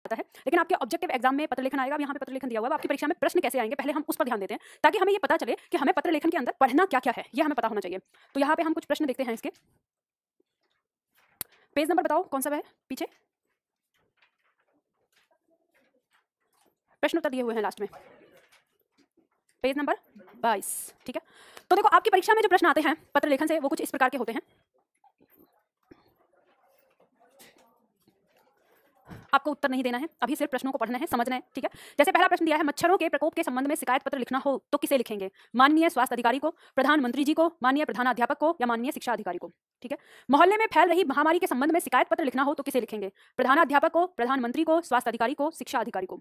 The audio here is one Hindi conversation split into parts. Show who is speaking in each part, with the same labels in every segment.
Speaker 1: आता है, लेकिन आपके ऑब्जेक्टिव एग्जाम में पत्र लेखन आएगा। अब यहाँ पे पत्र लेखन दिया हुआ है, आपकी परीक्षा में प्रश्न कैसे आएंगे पहले हम उस पर ध्यान देते हैं, ताकि हमें ये पता चले कि हमें पत्र लेखन के अंदर पढ़ना क्या क्या है, ये हमें पता होना चाहिए। तो यहाँ पे हम कुछ प्रश्न देखते हैं। इसके पेज नंबर बताओ कौन सा है पीछे, प्रश्न उत्तर दिए हुए हैं लास्ट में, पेज नंबर 22। ठीक है, तो देखो आपकी परीक्षा में जो प्रश्न आते हैं पत्र लेखन से वो कुछ इस प्रकार के होते हैं। आपको उत्तर नहीं देना है, अभी सिर्फ प्रश्नों को पढ़ना है, समझना है। ठीक है, जैसे पहला प्रश्न दिया है, मच्छरों के प्रकोप के संबंध में शिकायत पत्र लिखना हो तो किसे लिखेंगे? माननीय स्वास्थ्य अधिकारी को, प्रधानमंत्री जी को, माननीय प्रधानाध्यापक को या माननीय शिक्षा अधिकारी को। ठीक है, मोहल्ले में फैल रही महामारी के संबंध में शिकायत पत्र लिखना हो तो किसे लिखेंगे? प्रधानाध्यापक को, प्रधानमंत्री को, स्वास्थ्य अधिकारी को, शिक्षा अधिकारी को।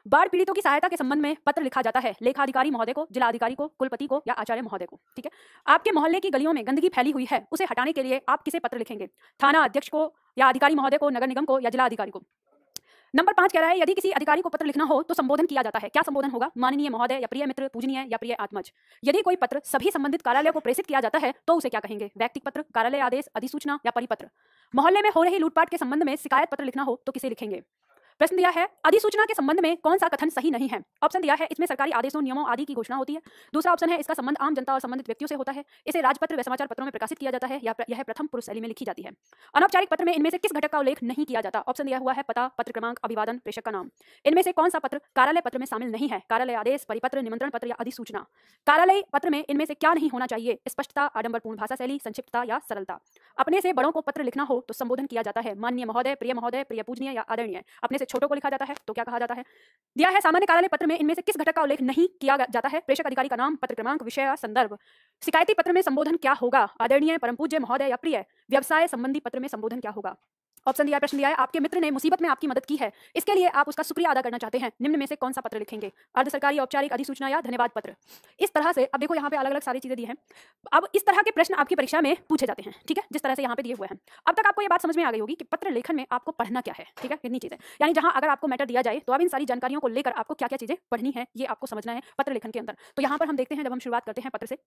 Speaker 1: बाढ़ पीड़ितों की सहायता के संबंध में पत्र लिखा जाता है लेखाधिकारी महोदय को, जिलाधिकारी को, कुलपति को या आचार्य महोदय को। ठीक है, आपके मोहल्ले की गलियों में गंदगी फैली हुई है, उसे हटाने के लिए आप किसे पत्र लिखेंगे? थाना अध्यक्ष को या अधिकारी महोदय को, नगर निगम को या जिला अधिकारी को। नंबर 5 कह रहा है, यदि किसी अधिकारी को पत्र लिखना हो तो संबोधन किया जाता है, क्या संबोधन होगा? माननीय महोदय या प्रिय मित्र, पूजनीय या प्रिय आत्मज। यदि कोई पत्र सभी संबंधित कार्यालयों को प्रेषित किया जाता है तो उसे क्या कहेंगे? व्यक्तिगत पत्र, कार्यालय आदेश, अधिसूचना या परिपत्र। मोहल्ले में हो रही लूटपाट के संबंध में शिकायत पत्र लिखना हो तो किसे लिखेंगे? प्रश्न दिया है, अधिसूचना के संबंध में कौन सा कथन सही नहीं है? ऑप्शन दिया है, इसमें सरकारी आदेशों, नियमों आदि की घोषणा होती है। दूसरा ऑप्शन है, इसका संबंध आम जनता और संबंधित व्यक्तियों से होता है। इसे राजपत्र व समाचार पत्रों में प्रकाशित किया जाता है या यह प्रथम पुरुष शैली में लिखी जाती है। अनौपचारिक पत्र में इनमें से किस घटक का उल्लेख नहीं किया जाता? ऑप्शन दिया हुआ है, पता, पत्र क्रमांक, अभिवादन, प्रेषक का नाम। इनमें से कौन सा पत्र कार्यालय पत्र में शामिल नहीं है? कार्यालय आदेश, परिपत्र, निमंत्रण पत्र या अधिसूचना। कार्यालय पत्र में इनमें से क्या नहीं होना चाहिए? स्पष्टता, आडंबरपूर्ण भाषा शैली, संक्षिप्तता या सरलता। अपने से बड़ों को पत्र लिखना हो तो संबोधन किया जाता है, माननीय महोदय, प्रिय पूजनीय या आदरणीय। अपने से छोटों को लिखा जाता है तो क्या कहा जाता है? दिया है, सामान्य कार्यालय पत्र में इनमें से किस घटक का उल्लेख नहीं किया जाता है? प्रेषक अधिकारी का नाम, पत्र क्रमांक, विषय, संदर्भ। शिकायती पत्र में संबोधन क्या होगा? आदरणीय, परम पूज्य, महोदय या प्रिय। व्यवसाय संबंधी पत्र में संबोधन क्या होगा? ऑप्शन दिया है, प्रश्न दिया है, आपके मित्र ने मुसीबत में आपकी मदद की है, इसके लिए आप उसका शुक्रिया अदा करना चाहते हैं, निम्न में से कौन सा पत्र लिखेंगे? अर्ध सरकारी, औपचारिक, अधिसूचना या धन्यवाद पत्र। इस तरह से अब देखो यहाँ पे अलग अलग सारी चीजें दी हैं। अब इस तरह के प्रश्न आपकी परीक्षा में पूछे जाते हैं। ठीक है, जिस तरह से यहाँ पे दिए हुए हैं। अब तक आपको ये बात समझ में आ गई होगी कि पत्र लेखन में आपको पढ़ना क्या है। ठीक है, कितनी चीजें, यानी जहां अगर आपको मैटर दिया जाए तो अब इन सारी जानकारियों को लेकर आपको क्या क्या चीजें पढ़नी है ये आपको समझना है पत्र लेखन के अंदर। तो यहाँ पर हम देखते हैं, जब हम शुरुआत करते हैं पत्र से,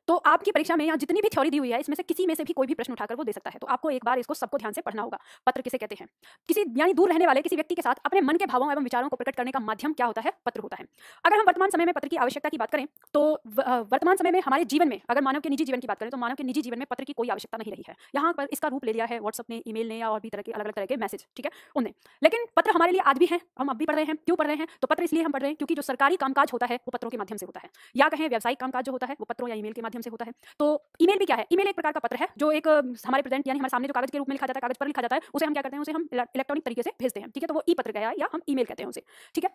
Speaker 1: तो आपकी परीक्षा में यहाँ जितनी भी थ्योरी दी हुई है इसमें से किसी में से भी कोई भी प्रश्न उठाकर वो दे सकता है। तो आपको एक बार इसको सबको ध्यान से पढ़ना होगा। पत्र किसे कहते हैं? किसी यानी दूर रहने वाले किसी व्यक्ति के साथ अपने मन के भावों एवं विचारों को प्रकट करने का माध्यम क्या होता है? पत्र होता है। अगर हम वर्तमान समय में पत्र की आवश्यकता की बात करें तो वर्तमान समय में हमारे जीवन में, अगर मानव के निजी जीवन की बात करें तो मानव के निजी जीवन में पत्र की कोई आवश्यकता नहीं रही है। यहाँ पर इसका रूप ले लिया है व्हाट्सअप ने, ईमेल ने या और भी तरह के अलग अलग तरह के मैसेज। ठीक है, उनने। लेकिन पत्र हमारे लिए आज भी है, हम अब भी पढ़ रहे हैं। क्यों पढ़ रहे हैं? तो पत्र इसलिए हम पढ़ रहे हैं क्योंकि जो सरकारी कामकाज होता है वो पत्रों के माध्यम से होता है, या कहें व्यावसायिक कामकाज जो होता है वो पत्रों या ईमेल के माध्यम से होता है। तो ईमेल भी क्या है? ईमेल एक प्रकार का पत्र है जो एक हमारे प्रेजेंट यानी हमारे सामने जो कागज के रूप में लिखा जाता है, कागज पर लिखा जाता है, उसे हम क्या करते हैं? उसे हम इलेक्ट्रॉनिक तरीके से भेजते हैं। ठीक है, तो वो ई पत्र गया या हम ईमेल कहते हैं उसे। ठीक है,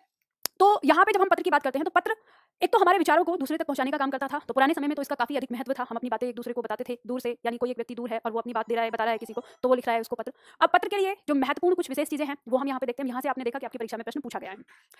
Speaker 1: तो यहाँ पे जब हम पत्र की बात करते हैं तो पत्र एक तो हमारे विचारों को दूसरे तक पहुंचाने का काम करता था। तो पुराने समय में तो इसका काफी अधिक महत्व था, हम अपनी बातें एक दूसरे को बताते थे दूर से, यानी कोई एक व्यक्ति दूर है और वो अपनी बात दे रहा है, बता रहा है किसी को, तो वो लिख रहा है उसको पत्र। अब पत्र के लिए जो महत्वपूर्ण कुछ विशेष चीजें हैं वो हम यहाँ पे देखते हैं। यहाँ से आपने देखा कि आपकी परीक्षा में प्रश्न पूछा गया है।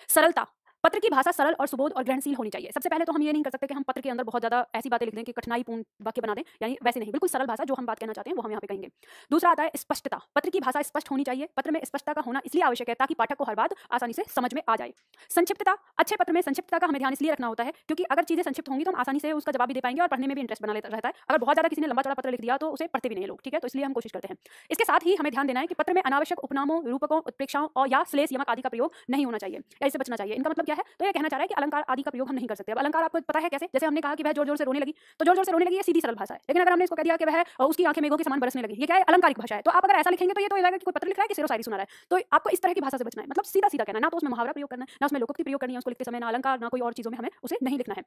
Speaker 1: सरलता, पत्र की भाषा सरल और सुबोध और ग्रहणशील होनी चाहिए। सबसे पहले तो हम ये नहीं कर सकते कि हम पत्र के अंदर बहुत ज्यादा ऐसी बातें लिख दें कि कठिनाईपूर्ण वाक्य बना दें, यानी वैसे नहीं, बिल्कुल सरल भाषा, जो हम बात कहना चाहते हैं वो हम यहाँ पे कहेंगे। दूसरा आता है स्पष्टता, पत्र की भाषा स्पष्ट होनी चाहिए। पत्र में स्पष्टता का होना इसलिए आवश्यक है ताकि पाठक को हर बात आसानी से समझ में आ जाए। संक्षिप्तता, अच्छे पत्र में संक्षिप्तता का हमें ध्यान इसलिए रखना होता है क्योंकि अगर चीजें संक्षिप्त होंगी तो हम आसानी से उसका जवाब भी दे पाएंगे और पढ़ने में भी इंटरेस्ट बना रहता है। अगर बहुत ज्यादा किसी ने लंबा चौड़ा पत्र लिख दिया तो उसे पढ़ते भी नहीं लोग। ठीक है, तो इसलिए हम कोशिश करते हैं। इसके साथ ही हमें ध्यान देना है कि पत्र में अनावश्यक उपनामों, रूपकों, उत्प्रेक्षाओं और या श्लेष, यमक आदि का प्रयोग नहीं होना चाहिए या इससे बचना चाहिए। इनका मतलब क्या है? तो ये कहना चाह रहा है कि अलंकार आदि का प्रयोग हम नहीं कर सकते। अब अलंकार आपको पता है कैसे? जैसे हमने कहा कि वह जोर जोर से रोने लगी, तो जोर जोर से रोने लगी ये सीधी सरल भाषा है। लेकिन अगर हमने इसको कह दिया कि वह उसकी आंखें मेघों के समान बरसने लगी, ये क्या है? अलंकारिक भाषा है। तो आप अगर ऐसा लिखेंगे तो ये तो लगेगा कि कोई पत्र लिख रहा है कि शेरो शायरी सुना रहा है। तो आपको इस तरह की भाषा से बचना है, मतलब सीधा सीधा कहना है, ना तो उसमें मुहावरा प्रयोग करना है, ना उसमें लोकोक्ति प्रयोग करनी है उसको लिखते समय, ना अलंकार, ना कोई और चीजों में हमें उसे नहीं लिखना है।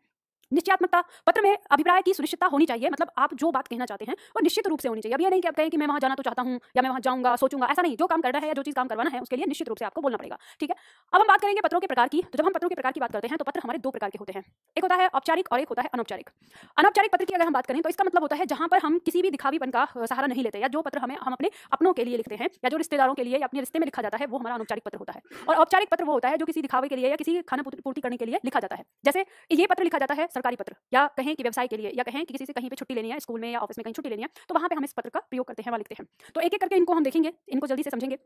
Speaker 1: निश्चयात्मकता, पत्र में अभिप्राय की सुनिश्चितता होनी चाहिए, मतलब आप जो बात कहना चाहते हैं वो निश्चित रूप से होनी चाहिए। अब ये नहीं कि आप कहें कि मैं वहां जाना तो चाहता हूं या मैं वहां जाऊंगा, सोचूंगा, ऐसा नहीं। जो काम करना है या जो चीज काम करवाना है उसके लिए निश्चित रूप से आपको बोलना पड़ेगा। ठीक है, अब हम बात करेंगे पत्रों के प्रकार की। तो जब हम पत्रों के प्रकार की बात करते हैं तो पत्र हमारे दो प्रकार के होते हैं, एक होता है औपचारिक और एक होता है अनौपचारिक। अनौपचारिक पत्र की अगर हम बात करें तो इसका मतलब होता है जहां पर हम किसी भी दिखावीपन का सहारा नहीं लेते, या जो पत्र हम अपने अपनों के लिए लिखते हैं या जो रिश्तेदारों के लिए या अपने रिश्ते में लिखा जाता है वो हमारा अनौपचारिक पत्र होता है। और औपचारिक पत्र वो होता है जो किसी दिखावे के लिए या किसी खाना पूर्ति करने के लिए लिखा जाता है। जैसे ये पत्र लिखा जाता है सरकारी पत्र या कहें कि व्यवसाय के लिए या कहें कि किसी से कहीं पे छुट्टी लेनी है, स्कूल में या ऑफिस में कहीं छुट्टी लेनी है, तो वहाँ पे हम इस पत्र का प्रयोग करते हैं, वहाँ लिखते हैं। तो एक एक करके इनको हम देखेंगे, इनको जल्दी से समझेंगे।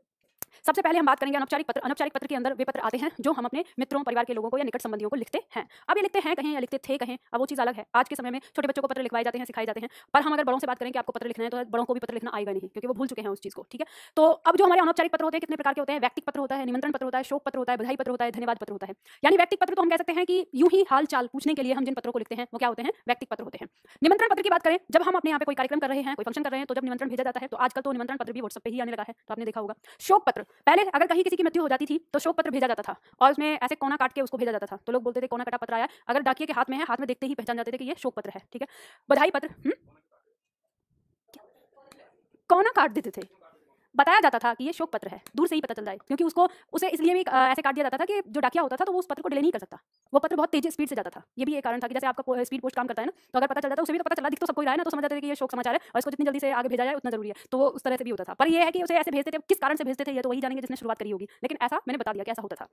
Speaker 1: सबसे पहले हम बात करेंगे अनौपचारिक पत्र। अनौपचारिक पत्र के अंदर वे पत्र आते हैं जो हम अपने मित्रों, परिवार के लोगों को या निकट संबंधियों को लिखते हैं। अब ये लिखते हैं कहें या लिखते थे कहें, अब वो चीज़ अलग है। आज के समय में छोटे बच्चों को पत्र लिखवाए जाते हैं, सिखाए जाते हैं, पर हम अगर बड़ों से बात करें कि आपको पत्र लिखना है, तो बड़ों को भी पत्र लिखना आएगा नहीं, क्योंकि वो भूल चुके हैं उस चीज़ को, ठीक है। तो अब जो हमारे अनौपचारिक पत्र होते हैं कितने प्रकार के होते हैं? व्यक्तिगत पत्र होता है, निमंत्रण पत्र होता है, शोक पत्र होता है, बधाई पत्र होता है, धन्यवाद पत्र होता है। यानी व्यक्तिगत पत्र तो हम कह सकते हैं कि यूं ही हाल चाल पूछने के लिए हम जिन पत्रों को लिखते हैं वो क्या होते हैं? व्यक्तिगत पत्र होते हैं। निमंत्रण पत्र की बात करें, जब हम अपने यहाँ पे कोई कार्यक्रम कर रहे हैं, कोई फंक्शन कर रहे हैं, तो जब निमंत्रण भेजा जाता है, तो आजकल तो निमंत्रण पत्र भी व्हाट्सएप पे ही आने लगा है, तो आपने देखा होगा। शोक पत्र, पहले अगर कहीं किसी की मृत्यु हो जाती थी तो शोक पत्र भेजा जाता था और उसमें ऐसे कोना काट के उसको भेजा जाता था, तो लोग बोलते थे कोना काटा पत्र आया। अगर डाकिये के हाथ में है, हाथ में देखते ही पहचान जाते थे कि ये शोक पत्र है, ठीक है। बधाई पत्र कोना काट देते थे, बताया जाता था कि ये शोक पत्र है, दूर से ही पता चल जाए, क्योंकि उसको उसे इसलिए भी ऐसे काट दिया जाता था कि जो डाकिया होता था तो वो उस पत्र को डिले नहीं कर सकता, वो पत्र बहुत तेज स्पीड से जाता था। ये भी एक कारण था कि जैसे आपका स्पीड पोस्ट काम करता है ना, तो अगर पता चल जाता है, उसे भी तो पता चला, दिख तो सबको ही रहा है ना, तो समझ जाते थे कि ये शोक समाचार है और इसको जितनी जल्दी से आगे भेजा जाए उतना जरूरी है, तो उस तरह से भी होता था। पर ये है कि उसे ऐसे भेजते थे, किस कारण से भेजते थे ये तो वही जानेंगे जिसने शुरुआत करी होगी, लेकिन ऐसा मैंने बता दिया कि ऐसा होता था।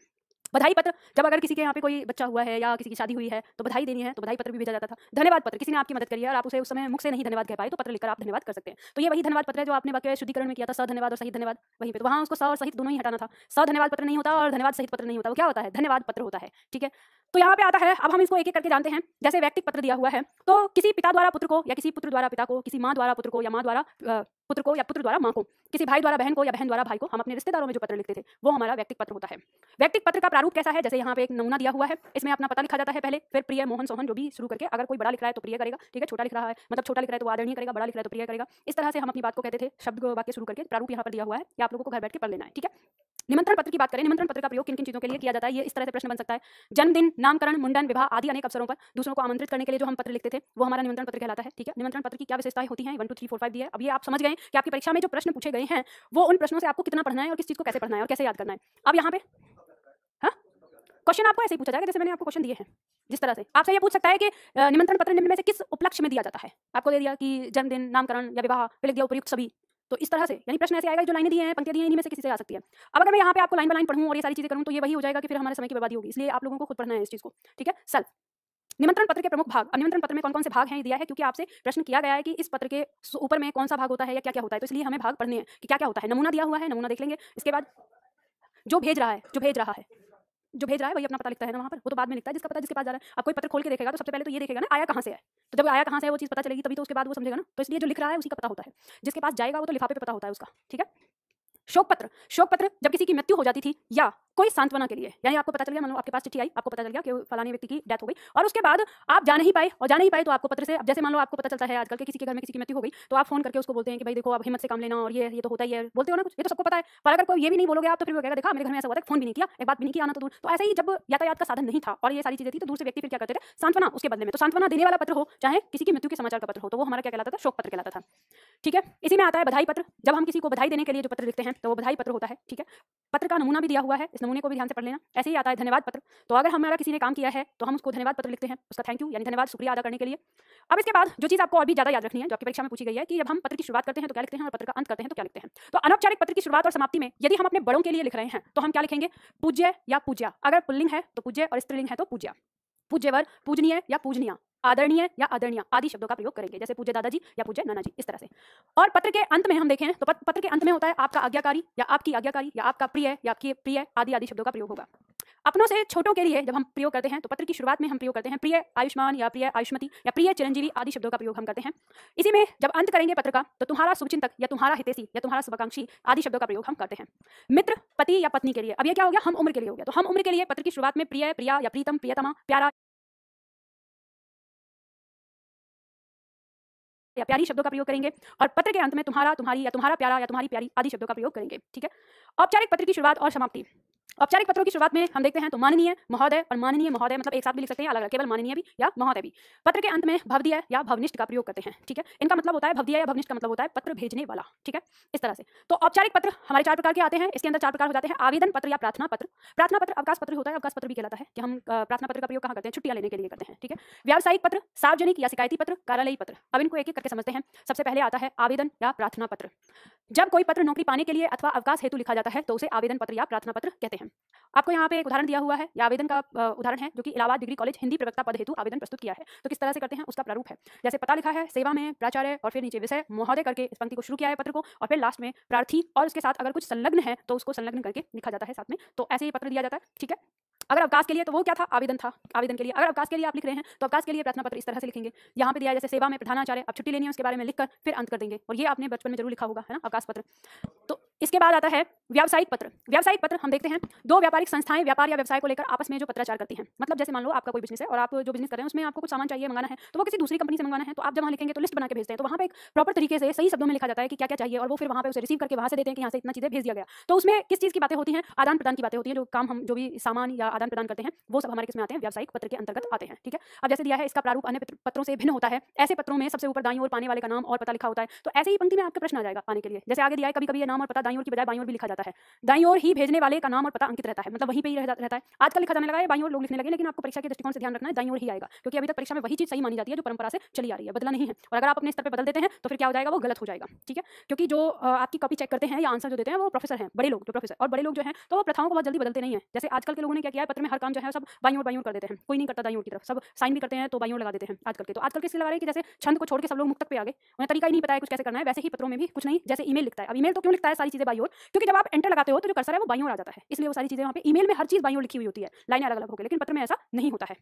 Speaker 1: बधाई पत्र, जब अगर किसी के यहाँ पे कोई बच्चा हुआ है या किसी की शादी हुई है तो बधाई देनी है, तो बधाई पत्र भी भेजा जाता था। धन्यवाद पत्र, किसी ने आपकी मदद करी है और आप उसे उस समय मुख से नहीं धन्यवाद कह पाए, तो पत्र लिखकर आप धन्यवाद कर सकते हैं। तो ये वही धन्यवाद पत्र है जो आपने वाक्य शुद्धिकरण में किया था, सधन्यवाद और सहित धन्यवाद, वहीं पे तो वहाँ उसको स और सहित दोनों ही हटाना था। सधन्यवाद पत्र नहीं होता और धन्यवाद सहित पत्र नहीं होता, वो क्या होता है? धन्यवाद पत्र होता है, ठीक है। तो यहाँ पे आता है, अब हम इसको एक एक करके जानते हैं। जैसे व्यक्तिगत पत्र दिया हुआ है, तो किसी पिता द्वारा पुत्र को या किसी पुत्र द्वारा पिता को, किसी माँ द्वारा पुत्र को या माँ द्वारा पुत्र को या पुत्र द्वारा माँ को, किसी भाई द्वारा बहन को या बहन द्वारा भाई को, हम अपने रिश्तेदारों में जो पत्र लिखते थे वो हमारा व्यक्तिगत पत्र होता है। व्यक्तिगत पत्र का प्रारूप कैसा है? जैसे यहाँ पे एक नमूना दिया हुआ है, इसमें अपना पता लिखा जाता है पहले, फिर प्रिय, मोहन, सोहन, जो भी शुरू करके, अगर कोई बड़ा लिख रहा है तो प्रिय करेगा, ठीक है। छोटा लिख रहा है मतलब छोटा लिख रहा है तो आदरणीय करेगा, बड़ा लिख रहा है तो प्रिय करेगा। इस तरह से हम अपनी बात को कहते थे, शब्द वाक्य शुरू करके। प्रारूप यहाँ पर दिया हुआ है, या आप लोगों को घर बैठ के पढ़ लेना है, ठीक है। निमंत्रण पत्र की बात करें, निमंत्रण पत्र का प्रयोग किन किन चीजों के लिए किया जाता है, ये इस तरह से प्रश्न बन सकता है। जन्मदिन, नामकरण, मुंडन, विवाह आदि अनेक अवसरों पर दूसरों को आमंत्रित करने के लिए जो हम पत्र लिखते थे वो हमारा निमंत्रण पत्र कहलाता है, ठीक है। निमंत्रण पत्र की क्या विशेषताएं होती हैं? 1 2 3 4 5 दी है। अब ये आप समझ गए कि आपकी परीक्षा में जो प्रश्न पूछे गए हैं वो उन प्रश्नों से आपको कितना पढ़ना है और किस चीज को कैसे पढ़ना है और कैसे याद करना है। अब यहाँ पे क्वेश्चन आपको ऐसे ही पूछा जाएगा जैसे मैंने आपको क्वेश्चन दिए हैं। जिस तरह से आपसे ये पूछ सकता है कि निमंत्रण पत्र निम्न में से किस उपलक्ष्य में दिया जाता है? आपको दे दिया कि जन्मदिन, नामकरण या विवाह, फिर लिख दिया उपयुक्त सभी। तो इस तरह से यानी प्रश्न ऐसे आएगा, जो लाइनें दी हैं, पंक्तियां दी हैं, इन्हीं में से किसी से आ सकती है। अब अगर मैं यहाँ पे आपको लाइन बाय लाइन पढ़ूं और ये सारी चीजें करूं तो ये वही हो जाएगा कि फिर हमारे समय की बर्बादी होगी, इसलिए आप लोगों को खुद पढ़ना है इस चीज को, ठीक है। सेल्फ निमंत्रण पत्र के प्रमुख भाग। अब निमंत्रण पत्र में कौन कौन से भाग हैं दिया है, क्योंकि आपसे प्रश्न किया गया है कि इस पत्र के ऊपर में कौन सा भाग होता है या क्या क्या होता है, तो इसलिए हमें भाग पढ़ने हैं कि क्या क्या होता है। नमूना दिया हुआ है, नमूना देख लेंगे। इसके बाद जो भेज रहा है वही अपना पता लिखता है ना वहाँ पर, वो तो बाद में लिखता है जिसका पता जिसके पास जा रहा है। अब कोई पत्र खोल के देखेगा तो सबसे पहले तो ये देखेगा ना आया कहाँ से है, तो जब आया कहाँ से है वो चीज़ पता चलेगी तभी तो उसके बाद वो समझेगा ना। तो इसलिए जो लिख रहा है उसी का पता होता है, जिसके पास जाएगा वो तो लिफाफे पे पता होता है उसका, ठीक है। शोक पत्र, शोक पत्र जब किसी की मृत्यु हो जाती थी या कोई सांत्वना के लिए, यानी आपको पता चल गया, मान लो आपके पास चिट्ठी आई, आपको पता चल गया कि फलाने व्यक्ति की डेथ हो गई और उसके बाद आप जा नहीं पाए तो आपको पत्र से, अब जैसे मान लो आपको पता चलता है आजकल के किसी के घर में किसी की मृत्यु हो गई तो आप फोन करके उसको बोलते हैं कि भाई देखो अब हिम्मत से काम लेना, और ये तो होता ही है, बोलते हो ना कुछ, ये तो सबको पता है। पर अगर कोई ये भी नहीं बोलोगे आप तो फिर वो कहेगा देखा मेरे घर में ऐसा हुआ था, फोन भी नहीं किया, एक बात भी नहीं किया, आना तो दूर। तो ऐसे ही जब यातायात का साधन नहीं था और ये सारी चीजें थी तो दूर से व्यक्ति फिर क्या करते थे, सांत्वना उसके बदले में। तो सांत्वना देने वाला पत्र हो चाहे किसी की मृत्यु के समाचार का पत्र हो, तो वो हमारा क्या कहलाता था? शोक पत्र कहलाता था, ठीक है। इसी में आता है बधाई पत्र। जब हम किसी को बधाई देने के लिए जो पत्र लिखते हैं तो वो बधाई पत्र होता है, ठीक है। पत्र का नमूना भी दिया हुआ है, इस नमूने को भी ध्यान से पढ़ लेना। ऐसे ही आता है धन्यवाद पत्र। तो अगर हमारा किसी ने काम किया है तो हम उसको धन्यवाद पत्र लिखते हैं, उसका थैंक यू यानी धन्यवाद, शुक्रिया अदा करने के लिए। अब इसके बाद जो चीज़ आपको और भी ज्यादा याद रखनी है, जो आपकी परीक्षा में पूछी गई है, कि जब हम पत्र की शुरुआत करते हैं तो क्या लिखते हैं और पत्र का अंत करते हैं तो क्या लिखते हैं। तो अनौपचारिक पत्र की शुरुआत और समाप्ति में यदि हम अपने बड़ों के लिए लिख रहे हैं तो हम क्या लिखेंगे? पूज्य या पूज्या। अगर पुल्लिंग है तो पूज्य और स्त्रीलिंग है तो पूज्या। पूज्यवर, पूजनीय या पूजनीय, आदरणीय या आदरणीय आदि शब्दों का प्रयोग करेंगे, जैसे पूज्य दादाजी या पूज्य नाना जी, इस तरह से। और पत्र के अंत में हम देखें तो पत्र के अंत में होता है आपका आज्ञाकारी या आपकी आज्ञाकारी या आपका प्रिय या आपकी प्रिय आदि आदि शब्दों का प्रयोग होगा। अपनों से छोटों के लिए जब हम प्रयोग करते हैं तो पत्र की शुरुआत में हम प्रयोग करते हैं प्रिय आयुष्मान या प्रिय आयुष्मती या प्रिय चिरंजीवी आदि शब्दों का प्रयोग हम करते हैं। इसी में जब अंत करेंगे पत्र का तो तुम्हारा शुभचिंतक या तुम्हारा हितैषी या तुम्हारा शुभाकांक्षी आदि शब्दों का प्रयोग हम करते हैं। मित्र, पति या पत्नी के लिए, अब ये क्या हो गया? हम उम्र के लिए हो गया। तो हम उम्र के लिए पत्र की शुरुआत में प्रिय, प्रिया या प्रीतम, प्रियतमा, प्यारा या प्यारी शब्दों का प्रयोग करेंगे और पत्र के अंत में तुम्हारा, तुम्हारी या तुम्हारा प्यारा या तुम्हारी प्यारी आदि शब्दों का प्रयोग करेंगे, ठीक है। औपचारिक पत्र की शुरुआत और समाप्ति। औपचारिक पत्रों की शुरुआत में हम देखते हैं तो माननीय, महोदय और माननीय महोदय, मतलब एक साथ भी लिख सकते हैं, अलग अलग, केवल माननीय भी या महोदय भी। पत्र के अंत में भवदीय या भवनिष्ठ का प्रयोग करते हैं, ठीक है। इनका मतलब होता है भवदीय या भवनिष्ठ का मतलब होता है पत्र भेजने वाला, ठीक है, इस तरह से। तो औपचारिक पत्र हमारे 4 प्रकार के आते हैं। इसके अंदर 4 प्रकार हो जाते हैं। आवेदन पत्र या प्रार्थना पत्र। प्रार्थना पत्र अवकाश पत्र होता है, अवकाश पत्र भी कहलाता है, कि हम प्रार्थना पत्र का प्रयोग कहाँ करते हैं? छुट्टियां लेने के लिए करते हैं, ठीक है। व्यावसायिक पत्र, सार्वजनिक या शिकायती पत्र, कार्यालयी पत्र। अब इनको एक एक करके समझते हैं। सबसे पहले आता है आवेदन या प्रार्थना पत्र। जब कोई पत्र नौकरी पाने के लिए अथवा अवकाश हेतु लिखा जाता है तो उसे आवेदन पत्र या प्रार्थना पत्र कहते हैं। आपको यहाँ पे एक उदाहरण दिया हुआ है, या आवेदन का उदाहरण है, जो कि इलाहाबाद डिग्री कॉलेज हिंदी प्रवक्ता पद हेतु आवेदन प्रस्तुत किया है। तो किस तरह से करते हैं उसका प्रारूप है। जैसे पता लिखा है, सेवा में प्राचार्य, और फिर नीचे विषय महोदय करके इस पंक्ति को शुरू किया है पत्र को, और फिर लास्ट में प्रार्थी, और उसके साथ अगर कुछ संलग्न है तो उसको संलग्न करके लिखा जाता है साथ में। तो ऐसे ही पत्र दिया जाता है, ठीक है। अगर अवकाश के लिए तो वो क्या था, आवेदन था, आवेदन के लिए। अगर अवकाश के लिए आप लिख रहे हैं तो अवकाश के लिए प्रार्थना पत्र इस तरह से लिखेंगे। यहाँ पे दिया है जैसे सेवा में प्रधानाचार्य, अब छुट्टी लेनी है उसके बारे में लिखकर फिर अंत कर देंगे, और ये आपने बचपन में जरूर लिखा होगा, है ना, अवकाश पत्र। तो इसके बाद आता है व्यावसायिक पत्र। व्यावसायिक पत्र हम देखते हैं, दो व्यापारिक संस्थाएं व्यापार या व्यवसाय को लेकर आपस में जो पत्राचार करती हैं। मतलब जैसे मान लो आपका कोई बिजनेस है और आप जो बिजनेस कर रहे हैं उसमें आपको कुछ सामान चाहिए, मंगाना है, तो वो किसी दूसरी कंपनी से मंगाना है, तो आप जब वहाँ लिखेंगे तो लिस्ट बना के भेजते हैं, तो वहाँ पे एक प्रॉपर तरीके से सही शब्दों में लिखा जाता है कि क्या क्या चाहिए, और वो फिर वहाँ पे उसे रिसीव करके वहाँ से देते हैं कि यहाँ से इतना चीजें भेज दिया गया। तो उसमें किस चीज़ की बातें होती हैं, आदान प्रदान की बातें होती हैं। जो काम हम जो भी सामान या आदान प्रदान करते हैं वो सब हमारे किसमें आते हैं, व्यावसायिक पत्र के अंतर्गत आते हैं, ठीक है। अब जैसे दिया है इसका प्रारूप अन्य पत्रों से भिन्न होता है। ऐसे पत्रों में सबसे ऊपर दाईं ओर पाने वाले का नाम और पता लिखा होता है। तो ऐसे ही पंक्ति में आपका प्रश्न आ जाएगा पाने के लिए। जैसे आगे दिया है, कभी कभी ये नाम और पता दाईं ओर की बजाय बाईं ओर भी लिखा जाता है। दाईं ओर ही भेजने वाले का नाम और पता अंकित रहता है, मतलब वहीं पे ही रहता है। आजकल लिखा जाने लगा है बाईं ओर लोग लिखने लगे, लेकिन आपको परीक्षा के दृष्टिकोण से ध्यान रखना है दाईं ओर ही आएगा, क्योंकि अभी तक परीक्षा में वही चीज सही मानी जाती है जो परंपरा से चली आ रही है, बदला नहीं है। और अगर आप अपने स्तर पर बदल देते हैं तो फिर क्या हो जाएगा, वो गलत हो जाएगा, ठीक है। क्योंकि जो आपकी कॉपी चेक करते हैं या आंसर जो देते हैं वो प्रोफेसर हैं, बड़े लोग, जो प्रोफेसर और बड़े लोग जो हैं, तो वो प्रथाओं को बहुत जल्दी बदलते नहीं है। जैसे आजकल के लोगों ने क्या किया है, पत्र में हर काम जो है सब बाईं ओर कर देते हैं, कोई नहीं करता दाईं ओर की तरफ, सब साइन भी करते हैं तो बाईं ओर लगा देते हैं आजकल के। तो आजकल के इसलिए लगा रहे हैं कि जैसे छंद को छोड़ के सब लोग मुक्तक पे आ गए, उन्हें तरीका ही नहीं पता है कुछ कैसे करना है। वैसे ही पत्रों में भी कुछ नहीं, जैसे ईमेल लिखता है, अब ईमेल तो क्यों लिखता है सारी चीजें बाईं ओर, क्योंकि जब आप एंटर लगाते हो तो जो कर्सर है वो बाईं ओर आ जाता है, इसलिए वो सारी चीजें वहाँ पे ईमेल में हर चीज बाईं ओर लिखी हुई होती है, लाइनें अलग अलग होकर, लेकिन पत्र में ऐसा नहीं होता है।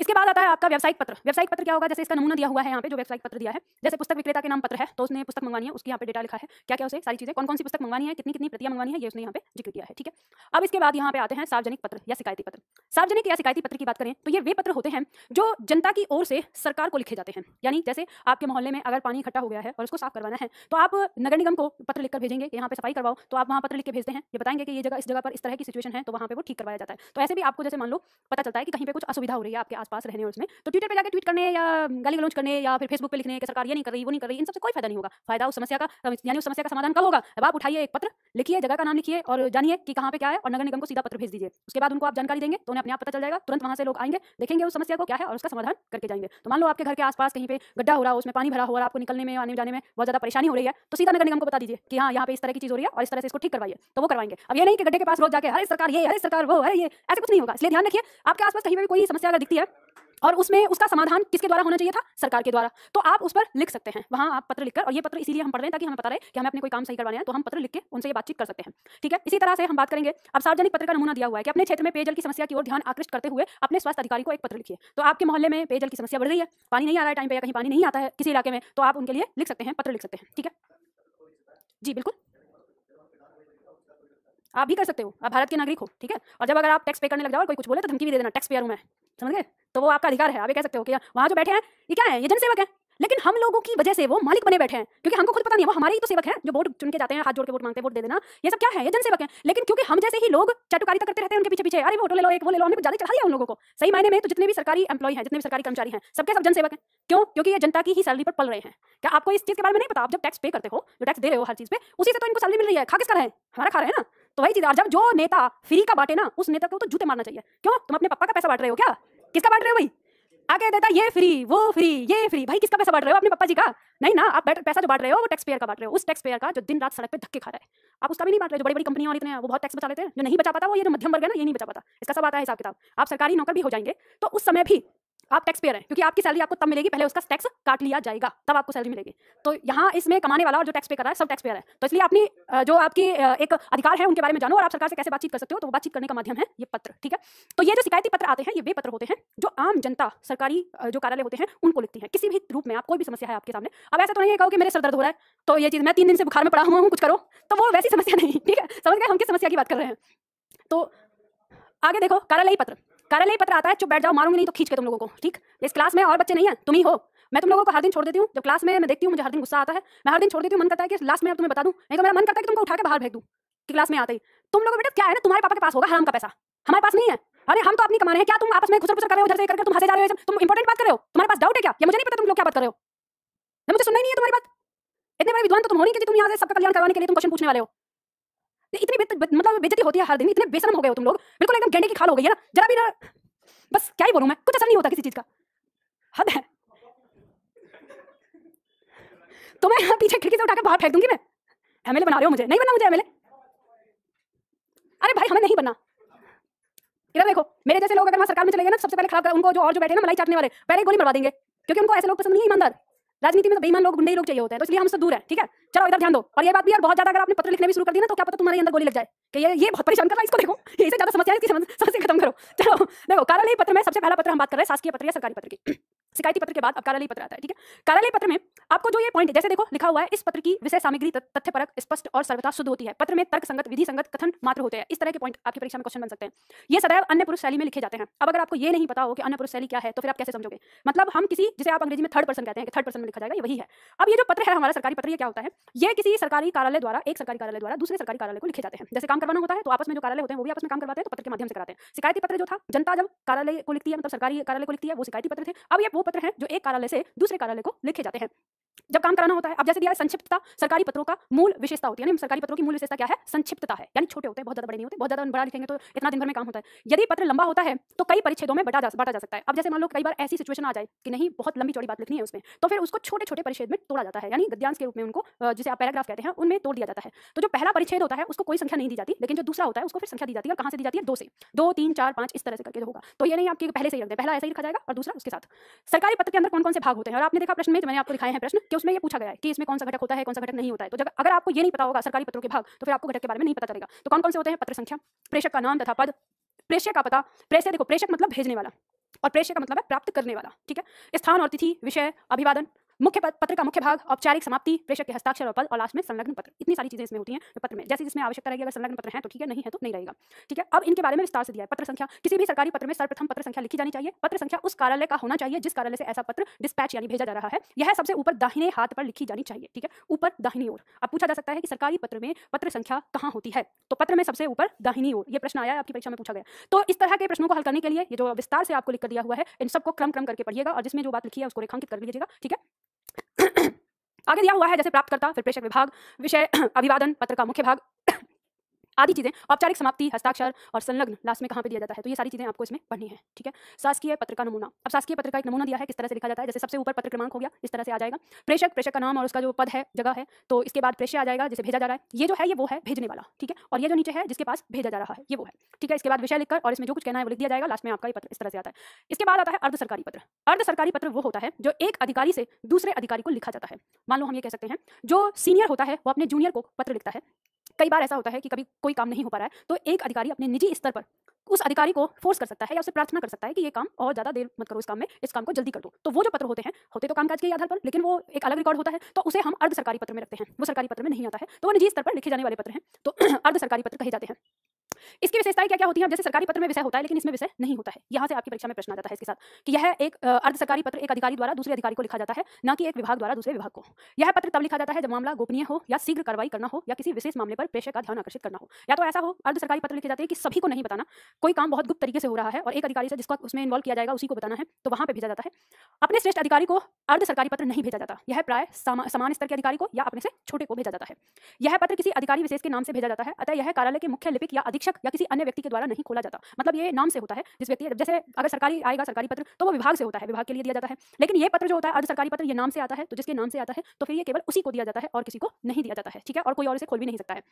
Speaker 1: इसके बाद आता है आपका व्यावसायिक पत्र। व्यावसायिक पत्र क्या होगा, जैसे इसका नमूना दिया हुआ है यहाँ पे, जो व्यावसायिक पत्र दिया है, जैसे पुस्तक विक्रेता के नाम पत्र है, तो उसने पुस्तक मंगवानी है, उसकी यहाँ पे डेटा लिखा है, क्या क्या उसे सारी चीजें, कौन कौन सी पुस्तक मंगवानी है, कितनी कितनी प्रतियां मंगवानी है, ये उसने यहाँ पे जिक्र किया है, ठीक है। अब इसके बाद यहाँ पे आते हैं सार्वजनिक पत्र या शिकायती पत्र। सार्वजनिक या शिकायती पत्र की बात करें तो ये वे पत्र होते हैं जो जनता की ओर से सरकार को लिखे जाते हैं। यानी जैसे आपके मोहल्ले में अगर पानी इकट्ठा हो गया है और उसको साफ करवाना है, तो आप नगर निगम को पत्र लिखकर भेजेंगे कि यहाँ पे सफाई करवाओ, तो आप वहाँ पत्र लिख के भेजते हैं, ये बताएंगे कि ये जगह इस जगह पर इस तरह की सिचुएशन है, तो वहाँ पे वो ठीक करवाया जाता है। तो ऐसे भी आपको जैसे मान लो पता चलता है कि कहीं पे कुछ असुविधा हो रही है आपके आसपास रहने और उसमें, तो ट्विटर पे जाके ट्वीट करने या गाली गलौज करने या फिर फेसबुक पे लिखने कि सरकार ये नहीं कर रही, वो नहीं कर रही, इन सबसे कोई फायदा नहीं होगा। फायदा उस समस्या का, यानी उस समस्या का समाधान कब होगा, अब आप उठाइए एक पत्र लिखिए, जगह का नाम लिखिए और जानिए कि कहाँ पे क्या है, और नगर निगम को सीधा पत्र भेज दीजिए। उसके बाद उनको आप जानकारी देंगे तो उन्हें अपने आप पता चल जाएगा, तुरंत वहाँ से लोग आएंगे, देखेंगे उस समस्या को क्या है और उसका समाधान करके जाएंगे। तो मान लो आपके घर के आसपास कहीं पे गड्ढा हो रहा हो, उसमें पानी भरा हो और आपको निकलने में आने जाने में बहुत ज्यादा परेशानी हो रही है, तो सीधा नगर निगम को बता दीजिए कि हाँ यहाँ पे इस तरह की चीज हो रही है और इस तरह से इसको ठीक करवाइए, तो वो करवाएंगे। अब ये नहीं कि गड्ढे के पास रोज जाके अरे सरकार ये, अरे सरकार वो, अरे ये, ऐसे कुछ नहीं होगा। इसलिए ध्यान रखिए, आपके आसपास कहीं पे भी कोई समस्या अगर दिखती है और उसमें उसका समाधान किसके द्वारा होना चाहिए था, सरकार के द्वारा, तो आप उस पर लिख सकते हैं, वहां आप पत्र लिखकर। और ये पत्र इसीलिए हम पढ़ रहे हैं ताकि हमें पता रहे कि हमें अपने कोई काम सही करवाना है, तो हम पत्र लिख के उनसे ये बातचीत कर सकते हैं, ठीक है। इसी तरह से हम बात करेंगे, अब सार्वजनिक पत्र का नमूना दिया हुआ है कि अपने क्षेत्र में पेयजल की समस्या की ओर ध्यान आकृष्ट करते हुए अपने स्वास्थ्य अधिकारी को एक पत्र लिखिए। तो आपके मोहल्ले में पेयजल की समस्या बढ़ रही है, पानी नहीं आ रहा है टाइम पे, या कहीं पानी नहीं आता है किसी इलाके में, तो आप उनके लिए लिख सकते हैं, पत्र लिख सकते हैं, ठीक है जी, बिल्कुल आप भी कर सकते हो, आप भारत के नागरिक हो, ठीक है। और जब अगर आप टैक्स पे करने लग जाओ और कोई कुछ बोले तो धमकी भी दे देना, टैक्स पेयर हूं मैं, समझ गए, तो वो आपका अधिकार है। आप ये कह सकते हो कि वहां जो बैठे हैं ये क्या है, ये जनसेवक है, लेकिन हम लोगों की वजह से वो मालिक बने बैठे हैं, क्योंकि हमको खुद पता नहीं है वो हमारे ही तो सेवक हैं, जो वोट चुन के जाते हैं, हाथ जोड़ के वोट मांगते हैं, वोट दे देना, ये सब क्या है, ये जनसेवक हैं। लेकिन क्योंकि हम जैसे ही लोग चाटुकारिता करते रहते हैं उनके पीछे पीछे, अरे वोट ले लो, एक वो ले लो, हमने कुछ ज्यादा चढ़ा लिया उन लोगों को। सही मायने में तो जितने भी सरकारी एम्प्लॉय हैं, जितने भी सरकारी कर्मचारी हैं, सबके सब जनसेवक हैं। क्यों? क्योंकि ये जनता की ही सैलरी पर पल रहे हैं। क्या आपको इस चीज के बारे में नहीं पता? आप जब टैक्स पे करते हो, जो टैक्स दे रहे हो हर चीज पे, उसी से तो इनको सैलरी मिल रही है। खा किसका रहे हैं? हमारा खा रहे हैं ना। तो वही चीज, और जब जो नेता फ्री का बांटे ना, उस नेता को तो जूते मारना चाहिए। क्यों? तुम अपने पापा का पैसा बांट रहे हो क्या? किसका बांट रहे हो भाई? आगे देता ये फ्री, वो फ्री, ये फ्री, भाई किसका पैसा बांट रहे हो? अपने पापा जी का नहीं ना। आप पैसा जो बांट रहे हो वो टैक्स पेयर का बांट रहे हो, उस टैक्स पेयर का जो दिन रात सड़क पे धक्के खा रहा है। आप उसका भी नहीं बांट रहे। जो बड़ी बड़ी कंपनियां और इतने हैं वो बहुत टैक्स बचा लेते हैं, जो नहीं बचा पाता वो ये जो मध्यम वर्ग है ना, ये नहीं बचा पाता। इसका सब आता है हिसाब किताब। आप सरकारी नौकर भी हो जाएंगे तो उस समय भी आप टैक्स पेयर हैं, क्योंकि आपकी सैलरी आपको तब मिलेगी, पहले उसका टैक्स काट लिया जाएगा, तब आपको सैलरी मिलेगी। तो यहाँ इसमें कमाने वाला और जो टैक्स पे कर रहा है सब टैक्स पेयर है। तो इसलिए अपनी जो आपकी एक अधिकार है उनके बारे में जानो, और आप सरकार से कैसे बातचीत कर सकते हो, तो वो बातचीत करने का माध्यम है ये पत्र, ठीक है। तो ये जो शिकायती पत्र आते हैं, ये वे पत्र होते हैं जो आम जनता सरकारी जो कार्यालय होते हैं उनको लिखती है किसी भी रूप में। आप कोई भी समस्या है आपके सामने, अब ऐसा तो नहीं है कहो कि मेरे सर दर्द हो रहा है तो ये चीज मैं 3 दिन से बुखार में पड़ा हुआ हूँ, कुछ करो, तो वो वैसी समस्या नहीं, ठीक है। समझ गए हम किस समस्या की बात कर रहे हैं। तो आगे देखो, कार्यालयी पत्र। कार्यालयी पत्र आता है, चुप बैठ जाओ, मारूंगी नहीं तो खींच के तुम लोगों को, ठीक। इस क्लास में और बच्चे नहीं है, तुम ही हो। मैं तुम लोगों को हर दिन छोड़ देती हूँ, जब क्लास में मैं देखती हूँ मुझे हर दिन गुस्सा आता है, मैं हर दिन छोड़ देती हूँ। मन करता है कि लास्ट में अब तुम्हें बता दूं, नहीं तो मेरा मन करता है कि तुमको उठा के बाहर फेंक दूं कि क्लास में आते ही। तुम लोगों बेटा क्या है ना, तुम्हारे पापा के पास होगा हराम का पैसा, हमारे पास नहीं है। अरे हम तो अपनी कमा रहे हैं, क्या तुम आपस में खुसर खुसर कर रहे हो, उधर से करके तुम हंसे जा रहे हो, तुम इंपॉर्टेंट बात कर रहे हो, तुम्हारे पास डाउट है क्या? ये मुझे नहीं पता तुम लोग क्या बात कर रहे हो, मुझे सुनना ही नहीं है तुम्हारी बात। इतने बड़े विद्वान तो तुम हो नहीं कि तुम यहाँ से सबका कल्याण करवाने के लिए तुम क्वेश्चन पूछने वाले हो। इतनी मतलब बेइज्जती होती है हर दिन, इतने बेशरम हो गए हो तुम लोग, बिल्कुल एकदम गेंडे की खाल हो गई है ना। जरा भी ना, बस क्या ही बोलूं मैं, कुछ असर नहीं होता किसी चीज का, हद है। तो मैं यहाँ पीछे खिड़की से उठाकर बाहर फेंक दूंगी। मैं एमएलए बना रहे हो मुझे? नहीं बनना मुझे एमएलए। अरे भाई हमें नहीं बनना, इधर देखो, मेरे जैसे लोग अगर वहाँ सरकार में चले गए ना, सबसे पहले खराब उनको, जो और जो बैठे हैं ना मलाई चाटने वाले, पहले गोली मरवा देंगे, क्योंकि उनको ऐसे लोग पसंद नहीं है ईमानदार। राजनीति में तो बेईमान लोग, गुंडे ही लोग चाहिए होते हैं, तो इसलिए हम उससे दूर है। ठीक है, चलो इधर ध्यान दो। और ये बात भी यार, बहुत ज्यादा अगर आपने पत्र लिखने भी शुरू कर दिया ना, तो क्या पता तुम्हारे अंदर गोली लग जाए कि ये बहुत परेशान कर रहा है, इसको देखो, ये इससे ज्यादा समस्या है, इसकी समस्या खत्म करो। चलो देखो, कार्यालयीय पत्र में सबसे पहला पत्र हम बात कर रहे हैं शासकीय पत्र या सरकारी पत्र की। शिकायती पत्र के बाद अब कार्यालयीय पत्र आता है। ठीक है, कार्यालयीय पत्र में आपको जो ये पॉइंट जैसे देखो लिखा हुआ है, इस पत्र की विषय सामग्री तथ्यपरक, स्पष्ट और सर्वथा शुद्ध होती है। पत्र में तर्क संगत, विधि संगत कथन मात्र होते हैं। इस तरह के पॉइंट आपकी परीक्षा में क्वेश्चन बन सकते हैं। ये सदैव अन्य पुरुष शैली में लिखे जाते हैं। अब अगर आपको ये नहीं पता हो कि अन्य पुरुष शैली क्या है, तो फिर आप कैसे समझोगे? मतलब हम किसी, जिसे आप अंग्रेजी में थर्ड पर्सन कहते हैं, कि थर्ड पर्सन में लिखा जाएगा, ये वही है। अब ये जो पत्र है हमारा सरकारी पत्र, ये क्या होता है? ये किसी सरकारी कार्यालय द्वारा, एक सरकारी कार्यालय द्वारा दूसरे सरकारी कार्यालय को लिखे जाते हैं। जैसे काम करवाना होता है तो आपस में जो कार्यालय होते हैं वो भी आपस में काम करवाते हैं, तो पत्र के माध्यम से कराते हैं। शिकायती पत्र जो था, जनता जब कार्यालय को लिखती है, मतलब सरकारी कार्यालय को लिखती है, वो शिकायती पत्र थे। अब ये वो पत्र है जो एक कार्यालय से दूसरे कार्यालय को लिखे जाते हैं जब काम कराना होता है। अब जैसे दिया है संक्षिप्तता, सरकारी पत्रों का मूल विशेषता होती है ना, सरकारी पत्रों की मूल विशेषता क्या है? संक्षिप्तता है, यानी छोटे होते हैं, बहुत ज्यादा बड़े नहीं होते। बहुत ज्यादा बड़ा लिखेंगे तो इतना दिन भर में काम होता है। यदि पत्र लंबा होता है तो कई परिच्छेदों में बांटा जा सकता है। अब जैसे मान लो कई बार ऐसी सिचुएशन आ जाए कि नहीं, बहुत लंबी चौड़ी बात लिखनी है उसमें, तो फिर उसको छोटे छोटे परिच्छेद में तोड़ा जाता है, यानी गद्यांश के रूप में उनको, जिसे आप पैराग्राफ कहते हैं, उनमें तोड़ दिया जाता है। तो जो पहला परिच्छेद होता है उसको कोई संख्या नहीं दी जाती, लेकिन जो दूसरा होता है उसको फिर संख्या दी जाती है। और कहां से दी जाती है? 2 से, 2 3 4 5 इस तरह से करके होगा। तो ये नहीं आपके पहले से ही रख दे, पहला ऐसे ही लिखा जाएगा और दूसरा उसके साथ। सरकारी पत्र के अंदर कौन कौन से भाग होते हैं, और आपने देखा प्रश्न में, मैंने आपको दिखाए हैं प्रश्न कि उसमें ये पूछा गया है कि इसमें कौन सा घटक होता है, कौन सा घटक नहीं होता है। तो जब अगर आपको ये नहीं पता होगा सरकारी पत्रों के भाग, तो फिर आपको घटक के बारे में नहीं पता चलेगा। तो कौन कौन से होते हैं? पत्र संख्या, प्रेषक का नाम तथा पद, प्रेषक का पता, प्रेषक देखो, प्रेषक मतलब भेजने वाला, और प्रेषक का मतलब है प्राप्त करने वाला। ठीक है, स्थान और तिथि, विषय, अभिवादन, मुख्य पत्र का मुख्य भाग, औपचारिक समाप्ति, प्रेषक के हस्ताक्षर और पद, और लास्ट में संलग्न पत्र। इतनी सारी चीजें इसमें होती हैं पत्र में, जैसे जिसमें आवश्यकता रहेगी। अगर संलग्न पत्र है तो ठीक है, नहीं है तो नहीं रहेगा। ठीक है, अब इनके बारे में विस्तार से दिया है। पत्र संख्या, किसी भी सरकारी पत्र में सर्वप्रथम पत्र संख्या लिखी जानी चाहिए। पत्र संख्या उस कार्यालय का होना चाहिए जिस कार्यालय से ऐसा पत्र डिस्पैच यानी भेजा जा रहा है। यह सबसे ऊपर दाहिने हाथ पर लिखी जानी चाहिए। ठीक है, ऊपर दाहिनी ओर। अब पूछा जा सकता है कि सरकारी पत्र में पत्र संख्या कहाँ होती है, तो पत्र में सबसे ऊपर दाहिनी ओर। ये प्रश्न आया है आपकी परीक्षा में, पूछा गया। तो इस तरह के प्रश्नों को हल करने के लिए ये जो विस्तार से आपको लिख कर दिया हुआ है, इन सबको क्रम करके पढ़िएगा, और जिसमें जो बात लिखी है उसको रेखांकित कर लीजिएगा। ठीक है, आगे दिया हुआ है जैसे प्राप्तकर्ता, फिर प्रेषक विभाग, विषय, अभिवादन, पत्र का मुख्य भाग आदि चीजें, औपचारिक समाप्ति, हस्ताक्षर और संलग्न लास्ट में कहाँ पे दिया जाता है। तो ये सारी चीजें आपको इसमें पढ़नी है। ठीक है, शासकीय पत्र का नमूना। अब शासकीय पत्र का एक नमूना दिया है, किस तरह से लिखा जाता है। जैसे सबसे ऊपर पत्र क्रमांक हो गया, इस तरह से आ जाएगा। प्रेषक, प्रेषक का नाम और उसका जो पद है, जगह है, तो इसके बाद प्रेषय आ जाएगा, जिसे भेजा जा रहा है। ये जो है ये वो है भेजने वाला। ठीक है, और ये जो नीचे है जिसके पास भेजा जा रहा है, ये वो है। ठीक है, इसके बाद विषय लिखकर और इसमें जो कुछ कहना है वो लिख दिया जाएगा। लास्ट में आपका ये पत्र इस तरह से आता है। इसके बाद आता है अर्ध सरकारी पत्र। अर्ध सरकारी पत्र वो होता है जो एक अधिकारी से दूसरे अधिकारी को लिखा जाता है। मान लो हम ये कह सकते हैं, जो सीनियर होता है वो अपने जूनियर को पत्र लिखता है। कई बार ऐसा होता है कि कभी कोई काम नहीं हो पा रहा है, तो एक अधिकारी अपने निजी स्तर पर उस अधिकारी को फोर्स कर सकता है या उससे प्रार्थना कर सकता है कि ये काम और ज्यादा देर मत करो, इस काम को जल्दी कर दो। तो वो जो पत्र होते हैं, होते तो कामकाज के आधार पर, लेकिन वो एक अलग रिकॉर्ड होता है, तो उसे हम अर्ध सरकारी पत्र में रखते हैं। वो सरकारी पत्र में नहीं आता है, तो वो निजी स्तर पर लिखे जाने वाले पत्र हैं, तो अर्ध सरकारी पत्र कहे जाते हैं। इसकी विशेषताएं क्या क्या होती हैं? जैसे सरकारी पत्र में विषय होता है लेकिन इसमें विषय नहीं होता है। यहाँ से आपकी परीक्षा में प्रश्न आ जाता है इसके साथ कि यह एक अर्ध सरकारी पत्र एक अधिकारी द्वारा दूसरे अधिकारी को लिखा जाता है, न कि एक विभाग द्वारा दूसरे विभाग को। यह पत्र तब लिखा जाता है जब मामला गोपनीय हो या शीघ्र कार्रवाई करना हो या किसी विशेष मामले पर प्रेषक का ध्यान आकर्षित करना हो। या तो ऐसा हो, अर्ध सरकारी पत्र लिखे जाते हैं कि सभी को नहीं बताना, कोई काम बहुत गुप्त तरीके से हो रहा है और एक अधिकारी से जिसको उसमें इन्वॉल्व किया जाएगा उसी को बताना है, तो वहां पे भेजा जाता है। अपने श्रेष्ठ अधिकारी को अर्ध सरकारी पत्र नहीं भेजा जाता, यह प्राय समान स्तर के अधिकारी को या अपने से छोटे को भेजा जाता है। यह पत्र किसी अधिकारी विशेष के नाम से भेजा जाता है, अतः यह कार्यालय के मुख्य लिपिक या अधीक्षक या किसी अन्य व्यक्ति के द्वारा नहीं खोला जाता। मतलब ये नाम से होता है जिस व्यक्ति, जैसे अगर सरकारी आएगा सरकारी पत्र तो वो विभाग से होता है, विभाग के लिए दिया जाता है। लेकिन ये पत्र जो होता है अर्ध सरकारी पत्र, ये नाम से आता है, तो जिसके नाम से आता है तो फिर ये केवल उसी को दिया जाता है और किसी को नहीं दिया जाता है। ठीक है, और कोई और इसे खोल भी नहीं सकता है।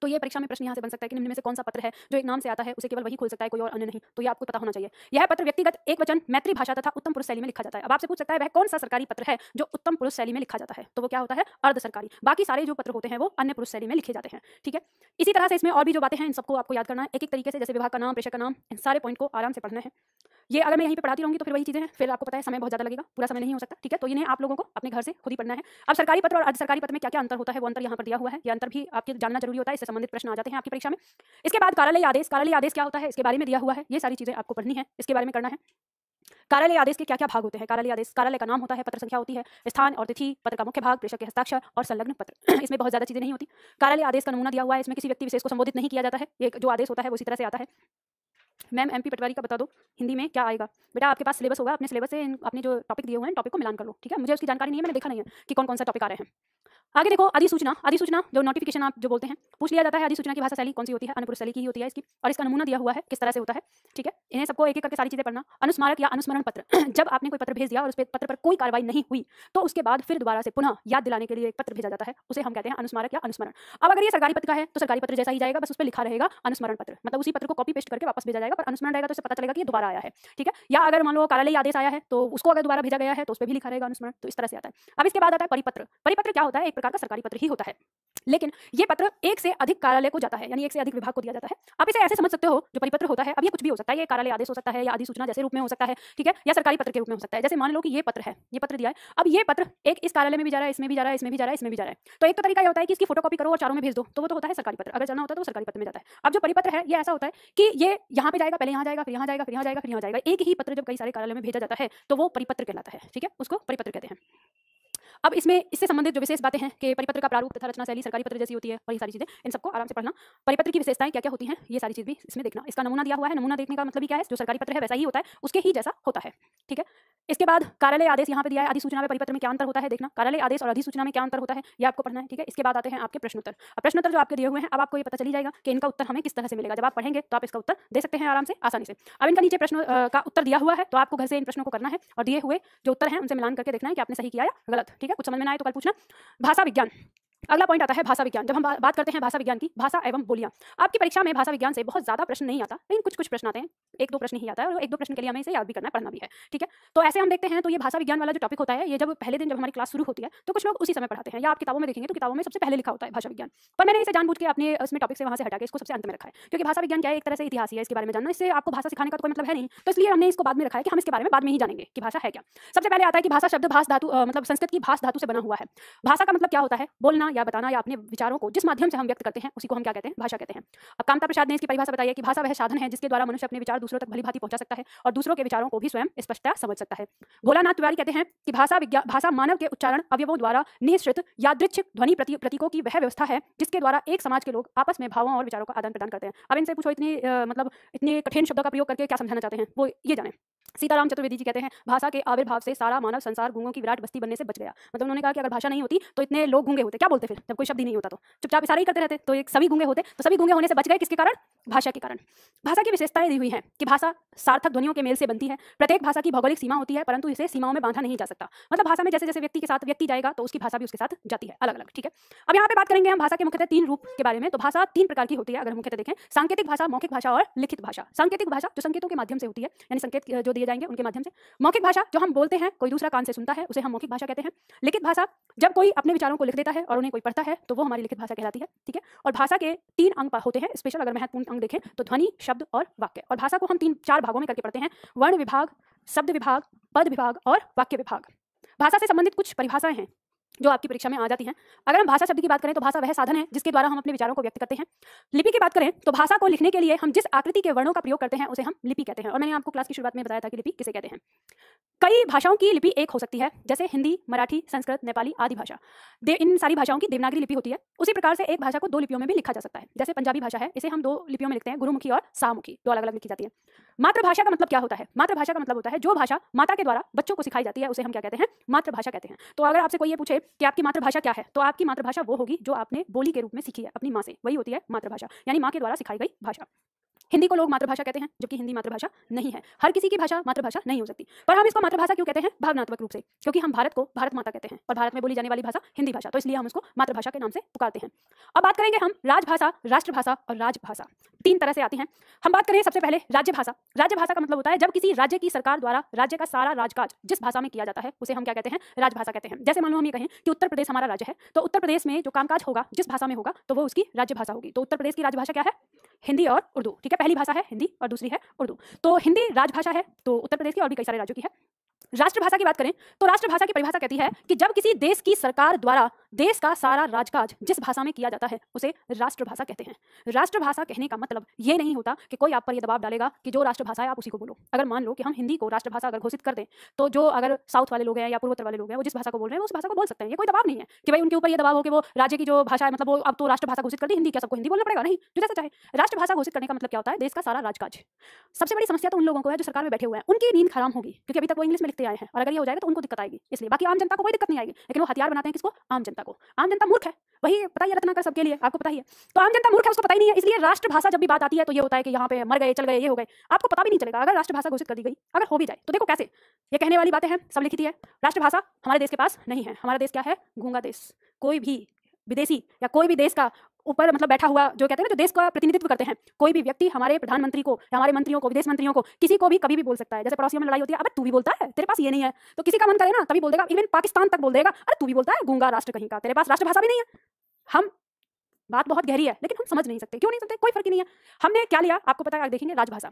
Speaker 1: तो ये परीक्षा में प्रश्न यहाँ से बन सकता है कि निम्न में से कौन सा पत्र है जो एक नाम से आता है, उसे केवल वही खोल सकता है, कोई और अन्य नहीं। तो ये आपको पता होना चाहिए। यह पत्र व्यक्तिगत, एक वचन, मैत्री भाषा तथा उत्तम पुरुष शैली में लिखा जाता है। अब आपसे पूछ सकता है वह कौन सा सरकारी पत्र है जो उत्तम पुरुष शैली में लिखा जाता है, तो वो क्या होता है? अर्ध सरकारी। बाकी सारे जो पत्र होते हैं वो अन्य पुरुष शैली में लिखे जाते हैं। ठीक है, इसी तरह से इसमें और भी जो बातें हैं इन सबको आपको याद करना है एक एक तरीके से, जैसे विभाग का नाम, प्रेषक का नाम, इन सारे पॉइंट को आराम से पढ़ना है। ये अगर मैं यहीं पे पढ़ाती रहूंगी तो फिर वही चीजें हैं, फिर आपको पता है समय बहुत ज्यादा लगेगा, पूरा समय नहीं हो सकता। ठीक है, तो इन्हें आप लोगों को अपने घर से खुद ही पढ़ना है। अब सरकारी पत्र और अर्ध सरकारी पत्र में क्या क्या अंतर होता है वो अंतर यहाँ पर दिया हुआ है। ये अंतर भी आपके जानना जरूरी होता है, इससे संबंधित प्रश्न आ जाते हैं आपकी परीक्षा में। इसके बाद कार्यालय आदेश। कार्यालय आदेश क्या होता है इसके बारे में दिया हुआ है, ये सारी चीजें आपको पढ़नी है, इसके बारे में करना है। कार्यालय आदेश के क्या क्या भाग होते हैं? कार्यालय आदेश, कार्यालय का नाम होता है, पत्र संख्या होती है, स्थान और तिथि, पत्र का मुख्य भाग, प्रेषक के हस्ताक्षर और संलग्न पत्र। इसमें बहुत ज्यादा चीजें नहीं होती। कार्यालय आदेश का नमूना दिया हुआ है, इसमें किसी व्यक्ति विशेष को संबोधित नहीं किया जाता है। एक जो आदेश होता है वो इसी तरह से आता है। मैम MP पटवारी का बता दो हिंदी में क्या आएगा? बेटा आपके पास सिलेबस होगा, अपने सिलेबस से अपने जो टॉपिक दिए हुए हैं टॉपिक को मिलान कर लो। ठीक है, मुझे उसकी जानकारी नहीं है, मैंने देखा नहीं है कि कौन कौन सा टॉपिक आ रहे हैं। आगे देखो, अधिसूचना जो नोटिफिकेशन आप जो बोलते हैं, पूछ लिया जाता है अधिसूचना की भाषा शैली कौन सी होती है, अन्य पुरुष शैली की ही होती है इसकी, और इसका नमूना दिया हुआ है किस तरह से होता है। ठीक है, इन्हें सबको एक एक करके सारी चीजें पढ़ना। अनुस्मारक या अनुस्मरण पत्र जब आपने कोई पत्र भेज दिया और उस पत्र पर कोई कार्रवाई नहीं हुई तो उसके बाद फिर दोबारा से पुनः याद दिलाने के लिए एक पत्र भेजा जाता है, उसे हम कहते हैं अनुस्मारक या अनुस्मरण। अब अगर ये सरकारी पत्र का है तो सरकारी पत्र जैसा ही जाएगा, बस उस पर लिखा रहेगा अनुस्मरण पत्र, मतलब उसी पत्र को कॉपी पेस्ट करके वापस भेजा जाएगा, पर अनुस्मरण रहेगा तो उसे पता चलेगा कि ये दोबारा आया है। ठीक है, या अगर मान लो कार्यालय आदेश आया है तो उसको अगर दोबारा भेजा गया है तो उस पर भी लिखा रहेगा अनुस्मरण। तो इस तरह से आता है। अब इसके बाद आता है परिपत्र। परिपत्र क्या होता है? एक प्रकार का सरकारी पत्र ही होता है, लेकिन ये पत्र एक से अधिक कार्यालय को जाता है, यानी एक से अधिक विभाग को दिया जाता है। आप इसे ऐसे समझ सकते हो, जो परिपत्र होता है, अब ये कुछ भी हो सकता है, ये कार्यालय आदेश हो सकता है या अधिसूचना जैसे रूप में हो सकता है, ठीक है, या सरकारी पत्र के रूप में हो सकता है। जैसे मान लो कि ये पत्र है, ये पत्र दिया है, अब ये पत्र एक इस कार्यालय में भी जा रहा है, इसमें भी जा रहा है, इसमें भी जा रहा है, इसमें भी जा रहा है, तो एक तो तरीका ये होता है कि इसकी फोटोकॉपी करो और चारों में भेज दो, तो वो तो होता है सरकारी पत्र। अगर जाना होता है तो सरकारी पत्र में जाता है। अब जो परिपत्र है ये ऐसा होता है कि ये यहाँ पे जाएगा, पहले यहाँ जाएगा, फिर यहाँ जाएगा, फिर यहाँ जाएगा, फिर यहाँ जाएगा। एक ही पत्र जब कई सारे कार्यालय में भेजा जाता है तो वो परिपत्र कहलाता है। ठीक है, उसको परिपत्र कहते हैं। अब इसमें इससे संबंधित जो विशेष बातें हैं कि परिपत्र का प्रारूप तथा रचना शैली सरकारी पत्र जैसी होती है, और ये सारी चीजें, इन सबको आराम से पढ़ना। परिपत्र की विशेषताएं क्या क्या होती हैं, ये सारी चीज भी इसमें देखना। इसका नमूना दिया हुआ है, नमूना देखने का मतलब ही क्या है, जो सरकारी पत्र है वैसा ही होता है, उसके ही जैसा होता है। ठीक है, इसके बाद कार्यालय आदेश यहाँ पे दिया है, अधिसूचना में परिपत्र में क्या अंतर होता है देखना, कार्यालय आदेश और अधिसूचना में क्या अंतर होता है ये आपको पढ़ना है। ठीक है, इसके बाद आते हैं आपके प्रश्नोत्तर। अब प्रश्नोत्तर जो आपके दिए हुए हैं, अब आपको ये पता चली जाएगा कि इनका उत्तर हमें किस तरह से मिलेगा। जब आप पढ़ेंगे तो आप इसका उत्तर दे सकते हैं आराम से, आसानी से। अब इनका नीचे प्रश्न का उत्तर दिया हुआ है, तो आपको घर से इन प्रश्नों को करना है और दिए हुए जो उत्तर हैं उनसे मिलान करके देखना है कि आपने सही किया या गलत। ठीक है, कुछ समझ में ना आए तो कल पूछना। भाषा विज्ञान, अगला पॉइंट आता है भाषा विज्ञान। जब हम बात करते हैं भाषा विज्ञान की, भाषा एवं बोलियां, आपकी परीक्षा में भाषा विज्ञान से बहुत ज्यादा प्रश्न नहीं आता, लेकिन कुछ कुछ प्रश्न आते हैं, एक दो प्रश्न ही आता है, और एक दो प्रश्न के लिए हमें इसे याद भी करना है, पढ़ना भी है। ठीक है, तो ऐसे हम देखते हैं तो ये भाषा विज्ञान वाला जो टॉपिक होता है, ये जब पहले दिन जब हमारी क्लास शुरू होती है तो कुछ लोग उसी समय पढ़ाते हैं, या आप किताबों में देखेंगे तो किताबों में सबसे पहले लिखा होता है भाषा विज्ञान, पर मैंने इसे जानबूझ के अपने उसमें टॉपिक से वहां से हटा के इसको सबसे अंत में रखा है, क्योंकि भाषा विज्ञान क्या है, एक तरह से इतिहास ही है, इसके बारे में जानना, इससे आपको भाषा सिखाने का तो कोई मतलब है नहीं, तो इसलिए हमने इसको बाद में रखा है कि हम इसके बारे में बाद में ही जानेंगे कि भाषा है क्या। सबसे पहले आता है कि भाषा शब्द भाष धातु, मतलब संस्कृत की भाष धातु से बना हुआ है। भाषा का मतलब क्या होता है? बोलना या बताना या अपने विचारों को जिस माध्यम से हम व्यक्त करते हैं उसी को हम क्या कहते हैं? भाषा कहते हैं। अब कामता प्रसाद ने इसकी परिभाषा बताई है कि भाषा वह साधन है जिसके द्वारा मनुष्य अपने विचार दूसरों तक भली भांति पहुंचा सकता है और दूसरों के विचारों को भी स्वयं स्पष्टता समझ सकता है। भोलानाथ तिवारी कहते हैं कि भाषा मानव के उच्चारण अवयवों द्वारा निःसृत यादृच्छिक ध्वनि प्रतीकों की वह व्यवस्था है जिसके द्वारा एक समाज के लोग आपस में भावों और विचारों का आदान प्रदान करते हैं। अब इनसे पूछो इतने कठिन शब्दों का प्रयोग करके क्या समझाना चाहते हैं, वो ये जाने। सीताराम चतुर्वेदी जी कहते हैं भाषा के आविर्भाव से सारा मानव संसार गूंगों की विराट बस्ती बनने से बच गया। मतलब उन्होंने कहा कि अगर भाषा नहीं होती तो इतने लोग गूंगे होते, क्या बोलते फिर जब कोई शब्द ही नहीं होता, तो चुपचाप इशारे ही करते रहते, तो एक सभी गूंगे होते, तो सभी गूंगे होने से बच गए किसके कारण? भाषा के कारण। भाषा की विशेषताएं दी हुई हैं कि भाषा सार्थक ध्वनियों के मेल से बनती है। प्रत्येक भाषा की भौगोलिक सीमा होती है, परंतु इसे सीमाओं में बांधा नहीं जा सकता। मतलब भाषा में जैसे जैसे व्यक्ति के साथ व्यक्ति जाएगा तो उसकी भाषा भी उसके साथ जाती है अलग अलग। ठीक है, अब यहाँ पे बात करेंगे हम भाषा के मुख्यतः 3 रूप के बारे में। तो भाषा 3 प्रकार की होती है अगर मुख्यतः देखें, सांकेतिक भाषा, मौखिक भाषा और लिखित भाषा। सांकेतिक भाषा जो संकेतों के माध्यम से होती है, यानी संकेत जो दिए जाएंगे उनके माध्यम से। मौखिक भाषा जो हम बोलते हैं, कोई दूसरा कान से सुनता है, उसे हम मौखिक भाषा कहते हैं। लिखित भाषा जब कोई अपने विचारों को लिख देता है और उन्हें कोई पढ़ता है तो वो हमारी लिखित भाषा कहलाती है। ठीक है, और भाषा के 3 अंग होते हैं स्पेशल, अगर महत्वपूर्ण अंग देखें तो ध्वनि, शब्द और वाक्य। और भाषा को हम 3-4 भागों में करके पढ़ते हैं, वर्ण विभाग, शब्द विभाग, पद विभाग और वाक्य विभाग। भाषा से संबंधित कुछ परिभाषाएं हैं जो आपकी परीक्षा में आ जाती हैं। अगर हम भाषा शब्द की बात करें तो भाषा वह साधन है जिसके द्वारा हम अपने विचारों को व्यक्त करते हैं। लिपि की बात करें तो भाषा को लिखने के लिए हम जिस आकृति के वर्णों का प्रयोग करते हैं उसे हम लिपि कहते हैं, और मैंने आपको क्लास की शुरुआत में बताया था कि लिपि किसे कहते हैं। कई भाषाओं की लिपि एक हो सकती है, जैसे हिंदी, मराठी, संस्कृत, नेपाली आदि भाषा। इन सारी भाषाओं की देवनागरी लिपि होती है। उसी प्रकार से एक भाषा को 2 लिपियों में भी लिखा जा सकता है। जैसे पंजाबी भाषा है, इसे हम 2 लिपियों में लिखते हैं, गुरुमुखी और सामुखी, 2 अलग अलग लिखी जाती है। मातृभाषा का मतलब क्या होता है? मातृभाषा का मतलब होता है जो भाषा माता के द्वारा बच्चों को सिखाई जाती है उसे हम क्या कहते हैं? मातृभाषा कहते हैं। तो अगर आपसे कोई ये पूछे कि आपकी मातृभाषा क्या है, तो आपकी मातृभाषा वो होगी जो आपने बोली के रूप में सीखी है अपनी माँ से, वही होती है मातृभाषा, यानी माँ के द्वारा सिखाई गई भाषा। हिंदी को लोग मातृभाषा कहते हैं, जबकि हिंदी मातृभाषा नहीं है। हर किसी की भाषा मातृभाषा नहीं हो सकती, पर हम इसको मातृभाषा क्यों कहते हैं? भावनात्मक रूप से, क्योंकि हम भारत को भारत माता कहते हैं और भारत में बोली जाने वाली भाषा हिंदी भाषा, तो इसलिए हम उसको मातृभाषा के नाम से पुकारते हैं। अब बात करेंगे हम राजभाषा, राष्ट्रभाषा और राजभाषा। 3 तरह से आती हैं। हम बात करें सबसे पहले राज्यभाषा। राज्यभाषा का मतलब होता है जब किसी राज्य की सरकार द्वारा राज्य का सारा राजकाज जिस भाषा में किया जाता है उसे हम क्या कहते हैं? राजभाषा कहते हैं। जैसे मान लो हम ये कहें कि उत्तर प्रदेश हमारा राज्य है, तो उत्तर प्रदेश में जो कामकाज होगा जिस भाषा में होगा तो वो उसकी राज्यभाषा होगी। तो उत्तर प्रदेश की राजभाषा क्या है? हिंदी और उर्दू। ठीक है, पहली भाषा है हिंदी और दूसरी है उर्दू। तो हिंदी राजभाषा है तो उत्तर प्रदेश की और भी कई सारे राज्यों की है। राष्ट्रभाषा की बात करें तो राष्ट्रभाषा की परिभाषा कहती है कि जब किसी देश की सरकार द्वारा देश का सारा राजकाज जिस भाषा में किया जाता है उसे राष्ट्रभाषा कहते हैं। राष्ट्रभाषा कहने का मतलब ये नहीं होता कि कोई आप पर ये दबाव डालेगा कि जो राष्ट्रभाषा है आप उसी को बोलो। अगर मान लो कि हम हिंदी को राष्ट्रभाषा अगर घोषित कर दें तो जो अगर साउथ वाले लोग हैं या पूर्वोत्तर वाले लोग हैं वो जिस भाषा को बोल रहे हैं उस भाषा को बोल सकते हैं, ये कोई दबाव नहीं है कि भाई उनके ऊपर ये दबाव हो कि वो राज्य की जो भाषा है मतलब वो अब तो राष्ट्रभाषा घोषित कर दी हिंदी, क्या सबको हिंदी बोलना पड़ेगा? नहीं, जो जैसा चाहे। राष्ट्रभाषा घोषित करने का मतलब क्या होता है? देश का सारा राजकाज। सबसे बड़ी समस्या तो उन लोगों को है जो सरकार में बैठे हुए हैं, उनकी नींद हराम होगी, क्योंकि अभी तक वो इंग्लिश में लिखते देखते आए हैं, और अगर ये हो जाएगा तो उनको दिक्कत आएगी, इसलिए। बाकी आम जनता को कोई दिक्कत नहीं आएगी, लेकिन वो हथियार बनाते हैं किसको? आम जनता को। आम जनता मूर्ख है, वही पता ही है रत्नाकर सबके लिए, आपको पता ही है। तो आम जनता मूर्ख है, उसको पता ही नहीं है, इसलिए राष्ट्रभाषा जब भी बात आती है तो ये होता है कि यहाँ पे मर गए, चल गए, ये हो गए, आपको पता भी नहीं चलेगा अगर राष्ट्रभाषा घोषित कर दी गई, अगर हो भी जाए तो। देखो कैसे, ये कहने वाली बातें हैं, सब लिखी है। राष्ट्रभाषा हमारे देश के पास नहीं है, हमारा देश क्या है? गूंगा देश। कोई भी विदेशी या कोई भी देश का ऊपर मतलब बैठा हुआ, जो कहते हैं ना, जो देश का प्रतिनिधित्व करते हैं, कोई भी व्यक्ति हमारे प्रधानमंत्री को या हमारे मंत्रियों को, विदेश मंत्रियों को, किसी को भी कभी भी बोल सकता है। जैसे पड़ोसियों में लड़ाई होती है, अबे तू भी बोलता है, तेरे पास ये नहीं है, तो किसी का मन करे ना तभी बोल देगा, इवन पाकिस्तान तक बोल देगा, अरे तू भी बोलता है, गूंगा राष्ट्र कहीं का, तेरे पास राष्ट्रभाषा भी नहीं है। हम, बात बहुत गहरी है, लेकिन हम समझ नहीं सकते। क्यों नहीं सकते? कोई फर्क ही नहीं है। हमने क्या लिया आपको पता है, देखेंगे राजभाषा।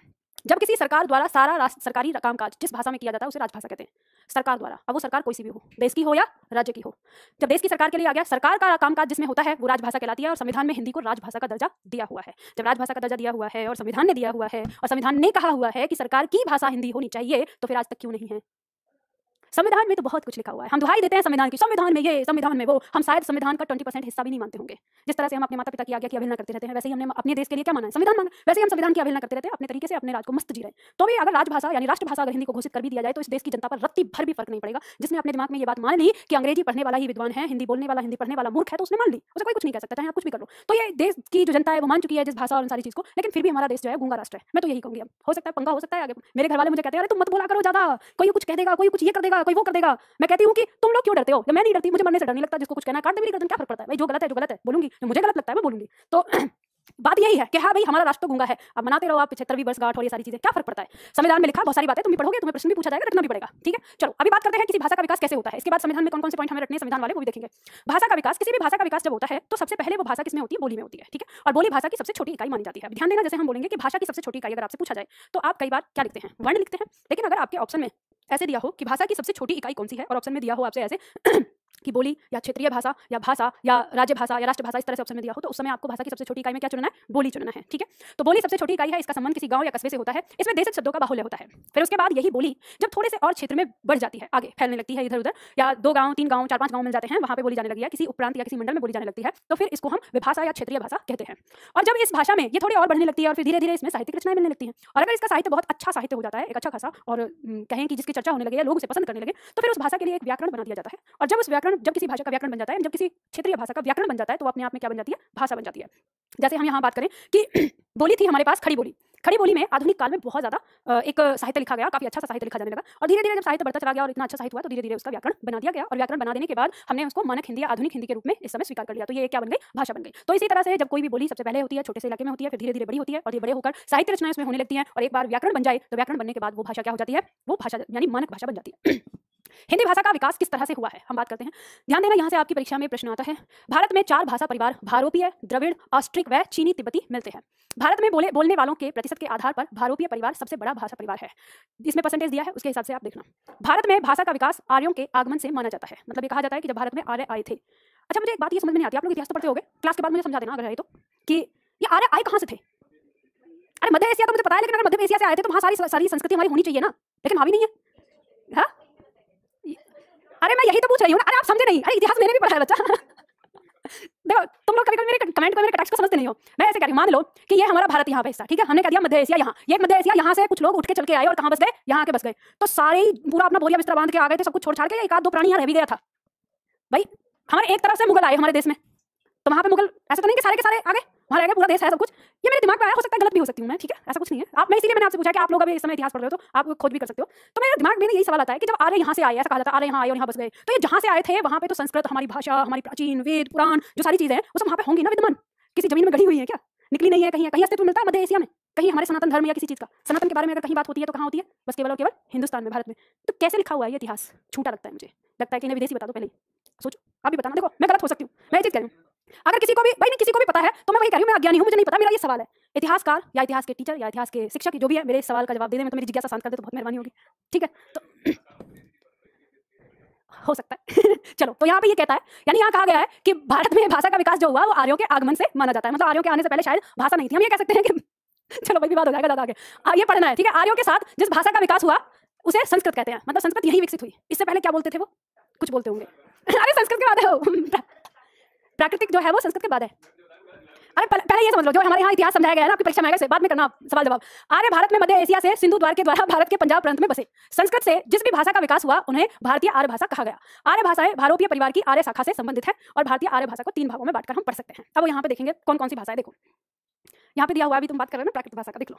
Speaker 1: जब किसी सरकार द्वारा सारा सरकारी कामकाज जिस भाषा में किया जाता है उसे राजभाषा कहते हैं, सरकार द्वारा। अब वो सरकार कोई सी भी हो, देश की हो या राज्य की हो। जब देश की सरकार के लिए आ गया, सरकार का कामकाज जिसमें होता है वो राजभाषा कहलाती है, और संविधान में हिंदी को राजभाषा का दर्जा दिया हुआ है। जब राजभाषा का दर्जा दिया हुआ है और संविधान ने दिया हुआ है और संविधान ने कहा हुआ है कि सरकार की भाषा हिंदी होनी चाहिए, तो फिर आज तक क्यों नहीं है? संविधान में तो बहुत कुछ लिखा हुआ है, हम दुहाई देते हैं संविधान की, संविधान में ये, संविधान में वो। हम शायद संविधान का 20% हिस्सा भी नहीं मानते होंगे। जिस तरह से हम अपने माता पिता की आज्ञा की अवहेलना करते रहते हैं, वैसे ही हमने अपने देश के लिए क्या माना है? संविधान माना। वैसे ही हम संविधान की अवहेलना करते रहते हैं, अपने तरीके से अपने राज को मस्त जी रहे हैं। तो भी अगर राजभाषा यानी राष्ट्रभाषा अगर हिंदी को घोषित कर भी दिया जाए तो इस देश की जनता पर रत्ती भर भी फर्क नहीं पड़ेगा। जिसने अपने दिमाग में ये बात मान ली कि अंग्रेजी पढ़ने वाला ही विद्वान है, हिंदी बोलने वाला, हिंदी पढ़ने वाला मूर्ख है, तो उसने मान ली, उसे कोई कुछ नहीं कह सकता, चाहे आप कुछ भी कर लो। तो ये देश की जो जनता है वो मान चुकी है जिस भाषा और सारी चीज को, लेकिन फिर भी हमारा देश जो है गूंगा राष्ट्र है। मैं तो यही कहूंगी। अब हो सकता है पंगा हो सकता है आगे। मेरे घर वाले मुझे कहते हैं, अरे तुम मत बोला करो ज्यादा, कोई कुछ कह देगा, कोई कुछ ये कर देगा, कोई वो कर देगा। मैं कहती हूँ कि तुम लोग क्यों डरते हो? मैं नहीं डरती, मुझे मरने से डर नहीं लगता। जिसको कुछ कहना काट दे, मेरी गर्दन, क्या फर्क पड़ता है भाई? जो गलत है, जो गलत है बोलूंगी, जो मुझे गलत लगता है मैं बोलूंगी। तो बात यही है कि हाँ भाई हमारा राष्ट्र गूंगा है। अब मनाते रहो आप 75वीं वर्षगांठ और ये सारी चीजें, क्या फर्क पड़ता है? संविधान में लिखा बहुत सारी बातें, तुम भी पढ़ोगे, तुम्हें प्रश्न भी पूछा जाएगा, रटना भी पड़ेगा। ठीक है, चलो अभी बात करते हैं किसी भाषा का विकास कैसे होता है। इसके बाद संविधान में कौन कौन से पॉइंट हमें रटने हैं, संविधान वाले वो भी देखेंगे। भाषा का विकास, किसी भी भाषा का विकास जब होता है तो सबसे पहले वो भाषा किसमें होती है? बोली में होती है। ठीक है, और बोली भाषा की सबसे छोटी इकाई मानी जाती है। ध्यान देना, जैसे हम बोलेंगे कि भाषा की सबसे छोटी इकाई अगर आपसे पूछा जाए तो आप कई बार क्या लिखते हैं? वर्ण लिखते हैं। लेकिन अगर आपके ऑप्शन में ऐसे दिया हो कि भाषा की सबसे छोटी इकाई कौन सी है, और ऑप्शन में दिया हो आपसे ऐसे कि बोली या क्षेत्रीय भाषा या राज्य भाषा या राष्ट्रभाषा, इस तरह से ऑप्शन में दिया हो, तो उस समय आपको भाषा की सबसे छोटी इकाई में क्या चुनना है? बोली चुनना है। ठीक है, तो बोली सबसे छोटी इकाई है। इसका संबंध किसी गांव या कस्बे से होता है। इसमें देशज शब्दों का बाहुल्य होता है। फिर उसके बाद यही बोली जब थोड़े से और क्षेत्र में बढ़ जाती है, आगे फैलने लगती है, इधर उधर, या 2 गांव 3 गांव 4-5 गांव मिल जाते हैं, वहां पे बोली जाने लगी है, किसी उपप्रांत या किसी मंडल में बोली जाने लगती है, तो फिर इसको हम विभाषा या क्षेत्रीय भाषा कहते हैं। और जब इस भाषा में ये थोड़ी और बढ़ने लगती है और फिर धीरे धीरे इसमें साहित्यिक रचनाएं मिलने लगती हैं, और अगर इसका साहित्य बहुत अच्छा साहित्य हो जाता है, एक अच्छा खासा, और कहें कि जिसकी चर्चा होने लगे, लोग उसे पसंद करने लगे, तो फिर उस भाषा के लिए एक व्याकरण बना दिया जाता है। और जब किसी भाषा का व्याकरण बन जाता है, जब किसी क्षेत्रीय भाषा का व्याकरण बन जाता है, तो अपने आप में क्या बन जाती है? भाषा बन जाती है। जैसे हम यहाँ बात करें कि बोली थी हमारे पास खड़ी बोली। खड़ी बोली में आधुनिक काल में बहुत ज्यादा एक साहित्य लिखा गया, काफी अच्छा सा साहित्य लिखा जाने लगा, और धीरे धीरे जब साहित्य बढ़ता चला गया और इतना अच्छा साहित्य हुआ तो धीरे धीरे उसका व्याकरण बना दिया गया, और व्याकरण बना देने के बाद हमने उसको मानक हिंदी या आधुनिक हिंदी के रूप में इस समय स्वीकार कर लिया। तो ये क्या बन गई? भाषा बन गई। तो इसी तरह से जब कोई भी बोली सबसे पहले होती है, छोटे से इलाके में होती है, फिर धीरे धीरे बड़ी होती है, और ये बड़े होकर साहित्य रचनाएं उसमें होने लगती हैं, और एक बार व्याकरण बन जाए तो व्याकरण बनने के बाद वो भाषा क्या हो जाती है? वो भाषा यानी मानक भाषा बन जाती है। हिंदी भाषा का विकास किस तरह से हुआ है हम बात करते हैं। ध्यान देना, यहाँ से आपकी परीक्षा में प्रश्न आता है। भारत में 4 भाषा परिवार भारोपीय, द्रविड़, ऑस्ट्रिक व चीनी तिब्बती मिलते हैं। भारत में बोलने वालों के प्रतिशत के आधार पर भारोपीय परिवार सबसे बड़ा भाषा परिवार है। इसमें परसेंटेज दिया है, उसके हिसाब से आप देखना। भारत में भाषा का विकास आर्यों के आगमन से माना जाता है। मतलब ये कहा जाता है कि जब भारत में आर्य आए थे। अच्छा, मुझे एक बात ये समझ में नहीं आती, आप लोग इतिहास तो पढ़ते होंगे, क्लास के बाद मुझे समझा देना अगर है तो, कि ये आर्य आए कहाँ से थे? अरे मध्य एशिया तो मुझे पता है, लेकिन अगर मध्य एशिया से आए थे तो वहाँ सारी संस्कृति हमारी होनी चाहिए ना, लेकिन वहाँ भी नहीं है। हाँ, अरे मैं यही तो पूछ रही हूँ ना। अरे आप समझे नहीं? अरे इतिहास मैंने भी पढ़ा है बच्चा। देखो तुम लोग कभी मेरे कमेंट को, मेरे कटाक्ष को समझते नहीं हो। मैं ऐसे कह रही हूँ, मान लो कि ये हमारा भारत यहाँ पे हिस्सा, ठीक है, हमने कह दिया मध्य एशिया यहाँ, ये मध्य एशिया, यहाँ से कुछ लोग उठ के चल के आए और कहाँ बस गए? यहाँ के बस गए। तो सारे ही पूरा अपना बोरिया बिस्तर बांध के आ गए थे, सब कुछ छोड़ छाड़ के, एक आध 2 प्राणी यहाँ रह भी गया था भाई। हमारे एक तरफ से मुगल आए हमारे देश में, तो वहाँ पे मुगल ऐसा तो नहीं कि सारे के सारे आ गए, वहाँ रह गए, पूरा देश है सब कुछ। ये मेरे दिमाग में आया, हो सकता है गलत भी हो सकती हूँ मैं, ठीक है, ऐसा कुछ नहीं है। आप, मैं इसीलिए मैंने आपसे पूछा कि आप लोग अभी इस समय इतिहास पढ़ रहे हो तो आप खोज भी कर सकते हो। तो मेरे दिमाग में यही सवाल आता है कि जब आर्य यहाँ से आए, ऐसा कहा जाता है आर्य यहाँ आए और यहाँ बस गए, तो ये जहाँ से आए थे वहाँ पे तो संस्कृत, हमारी भाषा, हमारी प्राचीन वेद पुराण जो सारी चीजें हैं वो सब वहाँ पे होंगी ना विद्यमान। किसी जमीन में गड़ी हुई है क्या? निकली नहीं है, कहीं कहीं अस्तित्व मिलता है मध्य एशिया में? कहीं हमारे सनातन धर्म या किसी चीज का, सनातन के बारे में अगर कहीं बात होती है तो कहाँ होती है? बस केवल और केवल हिंदुस्तान में, भारत में। तो कैसे लिखा हुआ है ये इतिहास? छूटा लगता है मुझे, लगता है कि इन्हें विदेशी बता दो पहले ही। सोचो, आप भी बताना। देखो मैं गलत हो सकती हूँ, मैं ये चीज कह रही हूँ। अगर किसी को भी भाई, नहीं किसी को भी पता है तो मैं वही कह रही हूँ, मैं अज्ञानी हूँ, मुझे नहीं पता, मेरा ये सवाल है। इतिहासकार या इतिहास के टीचर या इतिहास के शिक्षक जो भी है, मेरे इस सवाल का जवाब देने में तो मेरी जिज्ञासा शांत कर दे तो बहुत मेहरबानी होगी, ठीक है? तो हो सकता है। चलो, तो यहाँ पे ये कहता है, यानी यहाँ कहा गया है कि भारत में भाषा का विकास जो हुआ वो आर्यों के आगमन से माना जाता है। मतलब आर्यों के आने से पहले शायद भाषा नहीं थी। हम ये कह सकते हैं कि चलो भाई विवाद हो जाएगा ज्यादा आगे, ये पढ़ना है, ठीक है। आर्यों के साथ जिस भाषा का विकास हुआ उसे संस्कृत कहते हैं। मतलब संस्कृत यही विकसित हुई। इससे पहले क्या बोलते थे वो? कुछ बोलते होंगे। अरे संस्कृत के बाद है वो। प्राकृतिक जो है वो संस्कृत के बाद है। अरे पहले ये समझ लो, जो हमारे यहाँ इतिहास समझाया गया है ना आपकी परीक्षा में आएगा, बाद में करना सवाल जवाब। आर्य भारत में मध्य एशिया से सिंधु द्वार के द्वारा भारत के पंजाब प्रांत में बसे। संस्कृत से जिस भी भाषा का विकास हुआ उन्हें भारतीय आर्य भाषा कहा गया। आर्य भाषाएं भारोपीय परिवार की आर्य शाखा से संबंधित है और भारतीय आर्य भाषा को 3 भागों में बांटकर हम पढ़ सकते हैं। अब यहाँ पे देखेंगे कौन कौन सी भाषाएं। देखो यहाँ पे दिया हुआ, अभी तुम बात कर रहे हो ना प्राकृत भाषा का, देख लो।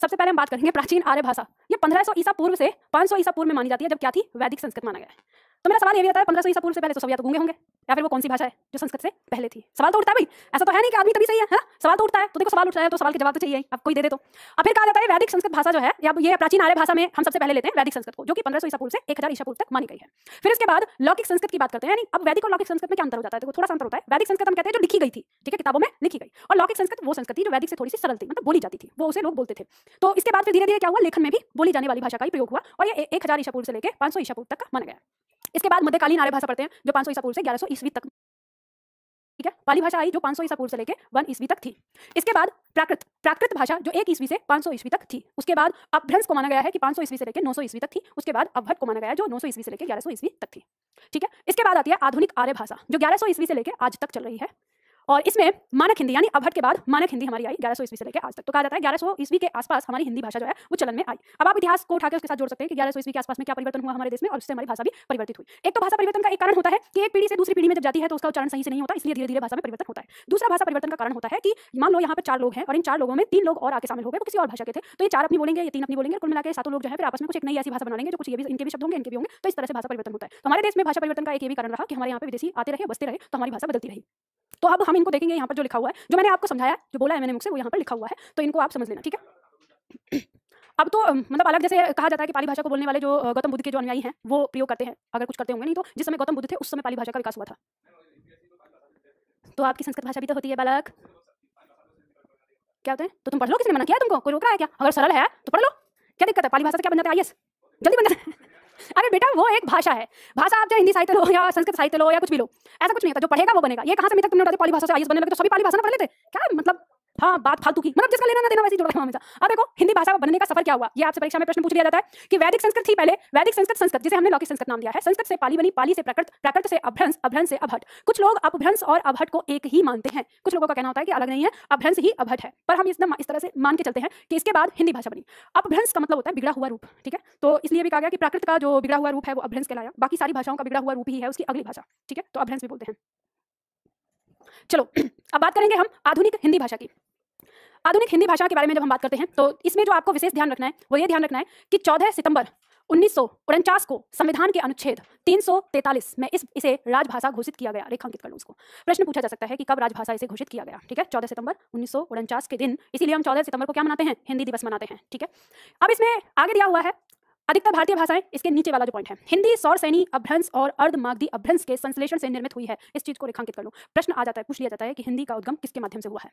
Speaker 1: सबसे पहले हम बात करेंगे प्राचीन आर्य भाषा। ये 1500 ईसा पूर्व से 500 ईसा पूर्व में मानी जाती है, जब क्या थी, वैदिक संस्कृत माना गया है। तो मेरा सवाल ये भी आता है 1500 ईसा पूर्व से पहले तो सब या तो गूंगे होंगे, या फिर वो कौन सी भाषा है जो संस्कृत से पहले थी। सवाल तो उठता है भाई, ऐसा तो है नहीं कि आदमी तभी सही है ना, सवाल तो उठता है। तो देखो सवाल उठता है तो सवाल के जवाब तो चाहिए, अब कोई दे दे तो। अब फिर कहा जाता है वैदिक संस्कृत भाषा जो है, या ये प्राचीन आर्य भाषा में हम सबसे पहले लेते हैं वैदिक संस्कृत को, जो कि 1500 ईसा पूर्व से 1000 ईसा पूर्व तक मानी गई है। फिर इसके बाद लौकिक संस्कृत की बात करते हैं। यानी अब वैदिक और लौकिक संस्कृत में क्या अंतर हो जाता है, देखो थोड़ा सा अंतर होता है। वैदिक संस्कृत हम कहते हैं जो लिखी गई थी, ठीक है, किताबों में लिखी गई, और लौकिक संस्कृत वो संस्कृत थी जो वैदिक से थोड़ी सी सरल थी, मतलब बोली जाती थी, वो उसे लोग बोलते थे। तो इसके बाद फिर धीरे धीरे क्या हुआ, लेखन में भी बोली जाने वाली भाषा का ही प्रयोग हुआ, और ये 1000 ईसा पूर्व से लेकर 500 ईसा पूर्व तक का माना गया। इसके बाद मध्यकालीन आर्य भाषा पढ़ते हैं, जो 500 ईसा पूर्व से 1100 ईस्वी तक, ठीक है। पाली भाषा आई जो 500 ईसा पूर्व से लेकर 1 ईस्वी तक थी। इसके बाद प्राकृत भाषा जो 1 ईस्वी से 500 ईस्वी तक थी। उसके बाद अपभ्रंश को माना गया है कि 500 ईस्वी से लेकर 900 ईस्वी तक थी। उसके बाद अवहट को माना गया है जो 900 ईस्वी से लेकर 1100 ईस्वी तक थी, ठीक है। इसके बाद आती है आधुनिक आर्य भाषा, जो 1100 ईस्वी से लेकर आज तक चल रही है, और इसमें मानक हिंदी, यानी अवहट के बाद मानक हिंदी हमारी आई 1100 ईस्वी से लेकर आज तक। तो कहा जाता है 1100 ईस्वी के आसपास हमारी हिंदी भाषा जो है वो चलन में आई। अब आप इतिहास को उठाकर उसके साथ जोड़ सकते हैं कि 1100 ईस्वी के आसपास में क्या परिवर्तन हुआ हमारे देश में, और उससे हमारी भाषा भी परिवर्तित हुई। एक तो भाषा परिवर्तन का एक कारण होता है कि एक पीढ़ी से दूसरी पीढ़ी में जब जाती है तो उसका उच्चारण सही से नहीं होता, इसलिए धीरे धीरे भाषा में परिवर्तन होता है। दूसरा भाषा परिवर्तन का कारण होता है कि मान लो यहाँ पे 4 लोग हैं और इन 4 लोगों में 3 लोग और आके शामिल हो गए, वो किसी और भाषा के थे, तो ये 4 अपनी बोलेंगे, ये 3 अपनी बोलेंगे, कुल मिलाकर 7 लोग जो है फिर आपस में कुछ एक नई ऐसी भाषा बना लेंगे जो कुछ ये भी इनके भी शब्द होंगे, इनके भी होंगे, तो इस तरह से भाषा परिवर्तन होता है। तो हमारे देश में भाषा परिवर्तन का एक ये भी कारण रहा कि हमारे यहाँ पे विदेशी आते रहे, बसते रहे, तो हमारी भाषा बदलती रही। तो अब हम इनको देखेंगे, यहाँ पर जो लिखा हुआ है, जो मैंने आपको समझाया, जो बोला है मैंने मुझसे, वो यहाँ पर लिखा हुआ है, तो इनको आप समझ लेना, ठीक है। अब तो मतलब अलग, जैसे कहा जाता है कि पाली भाषा को बोलने वाले जो गौतम बुद्ध के जो अनुयायी हैं वो प्रयोग करते हैं, अगर कुछ करते होंगे, नहीं तो जिस समय गौतम बुद्ध थे उस समय पाली भाषा का विकास हुआ था। तो आपकी संस्कृत भाषा भी तो होती है बालक, क्या होते हैं, तो तुम पढ़ लो, किसने मना किया तुमको, कोई रोक रहा है क्या? अगर सरल है तो पढ़ लो, क्या दिक्कत है? पाली भाषा से क्या बन जाता है, आईएएस जल्दी बन जाता है। अरे बेटा वो एक भाषा है, भाषा आप चाहे हिंदी साहित्य लो या संस्कृत साहित्य लो या कुछ भी लो, ऐसा कुछ नहीं होता, जो पढ़ेगा वो बनेगा। ये कहाँ से अभी तक तुमने बताया पाली भाषा से आईएएस बनने लगे, तो सभी पाली भाषा ना पढ़ लेते क्या, मतलब हाँ बात फालतू की, मतलब जिसका लेना ना देना वैसे ही जोड़ रहा हूं हमेशा। अब देखो हिंदी भाषा बनने का सफर क्या हुआ, ये आपसे परीक्षा में प्रश्न पूछ लिया जाता है कि वैदिक संस्कृत थी पहले, वैदिक संस्कृत जिसे हमने लौकिक संस्कृत नाम दिया है, संस्कृत से पाली बनी, पाली से प्राकृत, प्राकृत से अपभ्रंश, अपभ्रंश से अवहट। कुछ लोग अपभ्रंश और अवहट को एक ही मानते हैं, कुछ लोगों का कहना होता है कि अलग नहीं है, अपभ्रंश ही अवहट है, पर हम इस तरह से मान के चलते हैं कि इसके बाद हिंदी भाषा बनी। अपभ्रंश का मतलब होता है बिगड़ा हुआ रूप, ठीक है, तो इसलिए भी कहा गया कि प्राकृत का जो बिगड़ा हुआ रूप है वो अपभ्रंश कहलाया, बाकी सारी भाषाओं का बिगड़ा हुआ रूप ही है उसकी अगली भाषा, ठीक है, तो अपभ्रंश भी बोलते हैं। चलो अब बात करेंगे हम आधुनिक हिंदी भाषा की। आधुनिक हिंदी भाषा के बारे में जब हम बात करते हैं तो इसमें जो आपको विशेष ध्यान रखना है वो ये ध्यान रखना है कि 14 सितंबर 1949 को संविधान के अनुच्छेद 343 में इसे राजभाषा घोषित किया गया। रेखांकित कर लो उसको। प्रश्न पूछा जा सकता है कि कब राजभाषा इसे घोषित किया गया, ठीक है, 14 सितंबर 1949 के दिन, इसीलिए हम 14 सितंबर को क्या मनाते हैं, हिंदी दिवस मनाते हैं, ठीक है। अब इसमें आगे दिया हुआ है अधिकतर भारतीय भाषाएं, इसके नीचे वाला जो पॉइंट है, हिंदी सौर सैनी अपभ्रंश और अर्धमागधी अपभ्रंश के संश्लेषण से निर्मित हुई है, इस चीज को रेखांकित कर लो। प्रश्न आ जाता है, पूछ लिया जाता है कि हिंदी का उद्गम किसके माध्यम से हुआ है।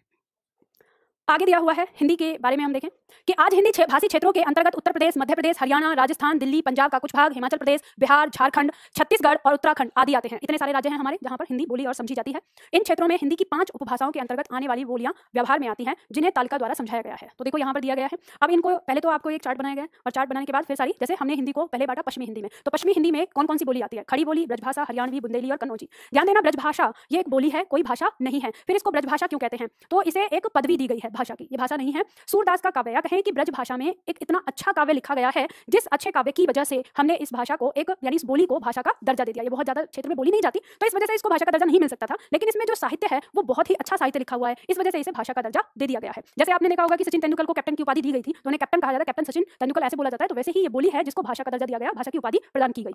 Speaker 1: आगे दिया हुआ है हिंदी के बारे में हम देखें कि आज हिंदी भाषी क्षेत्रों के अंतर्गत उत्तर प्रदेश, मध्य प्रदेश, हरियाणा, राजस्थान, दिल्ली, पंजाब का कुछ भाग, हिमाचल प्रदेश, बिहार, झारखंड, छत्तीसगढ़ और उत्तराखंड आदि आते हैं। इतने सारे राज्य हैं हमारे जहां पर हिंदी बोली और समझी जाती है। इन क्षेत्रों में हिंदी की 5 उपभाषाओं के अंतर्गत आने वाली बोलियां व्यवहार में आती हैं, जिन्हें तालिका द्वारा समझाया गया है। तो देखो यहाँ पर दिया गया है। अब इनको पहले तो आपको एक चार्ट बनाया गया और चार्ट बनाने के बाद फिर सारी, जैसे हमने हिंदी को पहले बांटा पश्चिमी हिंदी में, तो पश्चिमी हिंदी में कौन कौन सी बोली आती है, खड़ी बोली, ब्रजभाषा, हरियाणवी, बुंदेली और कन्नौजी। ध्यान देना, ब्रजभाषा ये एक बोली है, कोई भाषा नहीं है। फिर इसको ब्रजभाषा क्यों कहते हैं, तो इसे एक पदवी दी गई है भाषा की, ये भाषा नहीं है। सूरदास का काव्य, या कहें कि ब्रज भाषा में एक इतना अच्छा काव्य लिखा गया है, जिस अच्छे काव्य की वजह से हमने इस भाषा को एक, यानी इस बोली को भाषा का दर्जा दे दिया। ये बहुत ज्यादा क्षेत्र में बोली नहीं जाती, तो इस वजह से इसको भाषा का दर्जा नहीं मिल सकता था, लेकिन इसमें जो साहित्य है वो बहुत ही अच्छा साहित्य लिखा हुआ है, इस वजह से इसे भाषा का दर्जा दे दिया गया है। जैसे आपने देखा होगा कि सचिन तेंदुलकर को कैप्टन की उपाधि दी गई थी, तो उन्हें कैप्टन कहा जाता है, कैप्टन सचिन तेंदुलकर ऐसे बोला जाता है। तो वैसे ही ये बोली है जिसको भाषा का दर्जा दिया गया, भाषा की उपाधि प्रदान की गई।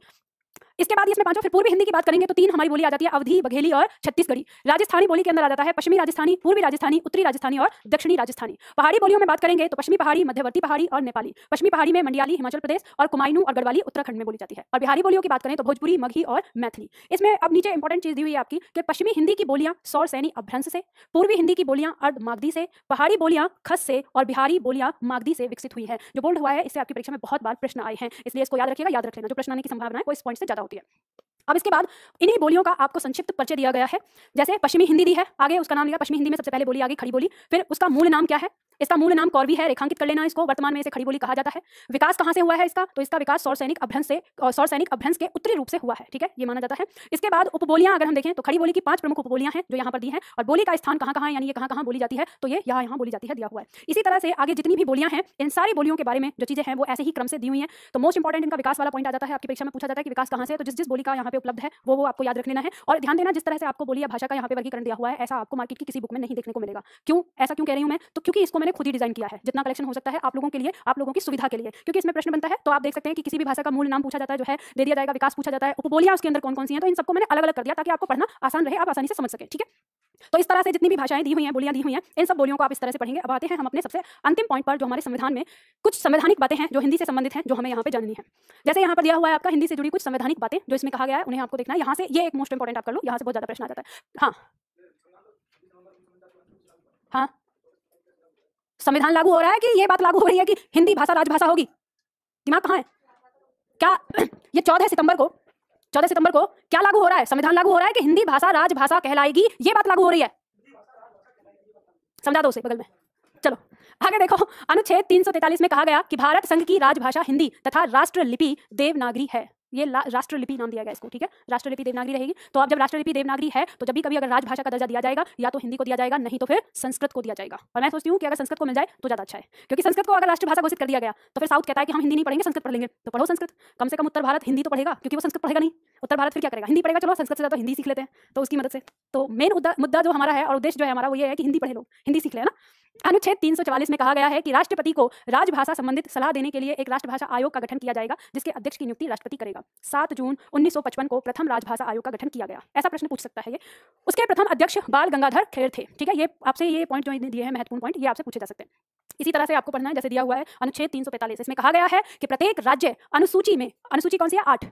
Speaker 1: इसके बाद इसमें 5 फिर पूर्वी हिंदी की बात करेंगे तो 3 हमारी बोली आ जाती है, अवधी, बघेली और छत्तीसगढ़ी। राजस्थानी बोली के अंदर आ जाता है पश्चिमी राजस्थानी, पूर्वी राजस्थानी, उत्तरी राजस्थानी और दक्षिणी राजस्थानी। पहाड़ी बोलियों में बात करेंगे तो पश्चिमी पहाड़ी, मध्यवर्ती पहाड़ी और नेपाली। पश्चिमी पहाड़ी में मंडियाली हिमाचल प्रदेश और कुमायूं और गढ़वाली उत्तराखंड में बोली जाती है। और बिहारी बोलियों की बात करें तो भोजपुरी, मगही और मैथिली। इसमें अब नीचे इंपॉर्टेंट चीज दी हुई है आपकी कि पश्चिमी हिंदी की बोलियां सौर सैनी अपभ्रंश से, पूर्वी हिंदी की बोलियां अर्धमागधी से, पहाड़ी बोलियां खस से और बिहारी बोलियां मागधी से विकसित हुई है। जो बोल्ड हुआ है इससे आपकी परीक्षा में बहुत बार प्रश्न आए हैं, इसलिए इसको याद रखिएगा, याद रख लेना। जो प्रश्न आने की संभावना है वो इस पॉइंट से ज्यादा होती है। अब इसके बाद इन्हीं बोलियों का आपको संक्षिप्त परिचय दिया गया है। जैसे पश्चिमी हिंदी दी है, आगे उसका नाम लिया, पश्चिमी हिंदी में सबसे पहले बोली आ गई खड़ी बोली, फिर उसका मूल नाम क्या है, इसका मूल नाम कौरवी है, रेखांकित कर लेना इसको। वर्तमान में इसे खड़ी बोली कहा जाता है। विकास कहाँ से हुआ है इसका? तो इसका विकास सौर सैनिक अभ्रंश के उत्तरी रूप से हुआ है, ठीक है, ये माना जाता है। इसके बाद उपबोलियां अगर हम देखें तो खड़ी बोली की 5 प्रमुख उपबोलियां हैं जो यहाँ पर दी हैं, और बोली का स्थान कहाँ कहाँ है, यानी ये कहाँ कहाँ बोली जाती है, तो ये यहाँ बोली जाती है, दिया हुआ है। इसी तरह से आगे जितनी भी बोलियां हैं, इन सारी बोलियों के बारे में जो चीजें हैं वो ऐसे ही क्रम से दी हुई हैं। तो मोस्ट इंपॉर्टेंट इनका विकास वाला पॉइंट आ जाता है। आपकी परीक्षा में पूछा जाता है कि विकास कहाँ से है, तो जिस जिस बोली का यहाँ पे उपलब्ध है वो आपको याद रख लेना है। और ध्यान देना, जिस तरह से आपको बोली या भाषा का यहाँ पे वर्गीकरण दिया हुआ है, ऐसा आपको मार्केट की किसी बुक में नहीं देखने को मिलेगा। क्यों ऐसा क्यों कह रही हूँ मैं? तो क्योंकि इसको मैंने खुद ही डिजाइन किया है, जितना कलेक्शन हो सकता है आप लोगों के लिए, आप लोगों की सुविधा के लिए, क्योंकि इसमें प्रश्न बनता है। तो आप देख सकते हैं कि किसी भी भाषा का मूल नाम पूछा जाता है, जो है दे दिया जाएगा, विकास पूछा जाता है, उपबोलियां उसके अंदर कौन कौन सी हैं, तो इन सबको मैंने अलग अलग कर दिया ताकि आपको पढ़ना आसान रहे, आप आसानी से समझ सके, ठीक है। तो इस तरह से जितनी भी भाषाएं दी हुई हैं, बोलियां दी हुई हैं, इन सब बोलियों को आप इस तरह से पढ़ेंगे। अब आते हैं हम अपने सबसे अंतिम पॉइंट पर, जो हमारे संविधान में कुछ संवैधानिक बातें हैं जो हिंदी से संबंधित हैं, जो हमें यहाँ पे जाननी है। जैसे यहाँ पर दिया हुआ है आपका हिंदी से जुड़ी कुछ संवैधानिक बातें जो इसमें कहा गया है, उन्हें आपको देखना है। यहाँ से ये एक मोस्ट इंपॉर्टेंट आप कर लो, यहाँ से बहुत ज्यादा प्रश्न आ जाता है। हाँ हाँ, संविधान लागू हो रहा है कि ये बात लागू हो रही है कि हिंदी भाषा राजभाषा होगी? दिमाग कहाँ है क्या? ये 14 सितंबर को क्या लागू हो रहा है? संविधान लागू हो रहा है कि हिंदी भाषा राजभाषा कहलाएगी, ये बात लागू हो रही है। समझा दो उसे बगल में। चलो आगे देखो, अनुच्छेद 343 में कहा गया कि भारत संघ की राजभाषा हिंदी तथा राष्ट्रलिपि देवनागरी है। ये राष्ट्रलिपि नाम दिया गया इसको, ठीक है, राष्ट्रलिपि देवनागरी रहेगी। तो अब जब राष्ट्रलिपि देवनागरी है तो जब भी कभी अगर राजभाषा का दर्जा दिया जाएगा, या तो हिंदी को दिया जाएगा, नहीं तो फिर संस्कृत को दिया जाएगा। और मैं सोचती हूँ कि अगर संस्कृत को मिल जाए तो ज्यादा अच्छा है, क्योंकि संस्कृत को अगर राष्ट्रभाषा घोषित कर दिया गया तो फिर साउथ कहता है कि हम हिंदी नहीं पढ़ेंगे, संस्कृत पढ़ लेंगे। तो पढ़ो संस्कृत, कम से कम उत्तर भारत हिंदी तो पढ़ेगा, क्योंकि वो संस्कृत पढ़ेगा नहीं। उत्तर भारत फिर क्या करेगा? हिंदी पढ़ेगा। चलो संस्कृत से ज्यादा हिंदी सीख लेते हैं तो उसकी मदद से। तो मेन मुद्दा जो हमारा है और उद्देश्य जो है हमारा, वो ये है कि हिंदी पढ़े लोग, हिंदी सीख ले, है ना। अनुच्छेद 344 में कहा गया है कि राष्ट्रपति को राजभाषा संबंधित सलाह देने के लिए एक राष्ट्रभाषा आयोग का गठन किया जाएगा, जिसके अध्यक्ष की नियुक्ति राष्ट्रपति करेगा। 7 जून 1955 को प्रथम राजभाषा आयोग का गठन किया गया। ऐसा प्रश्न पूछ सकता है ये। उसके प्रथम अध्यक्ष बाल गंगाधर खेर थे, ठीक है। ये आपसे ये पॉइंट जो दिए हैं महत्वपूर्ण पॉइंट, ये आपसे पूछे जा सकते हैं। इसी तरह से आपको पढ़ना है, जैसे दिया हुआ है अनुच्छेद 345, इसमें कहा गया है कि प्रत्येक राज्य अनुसूची कौन सी है? 8,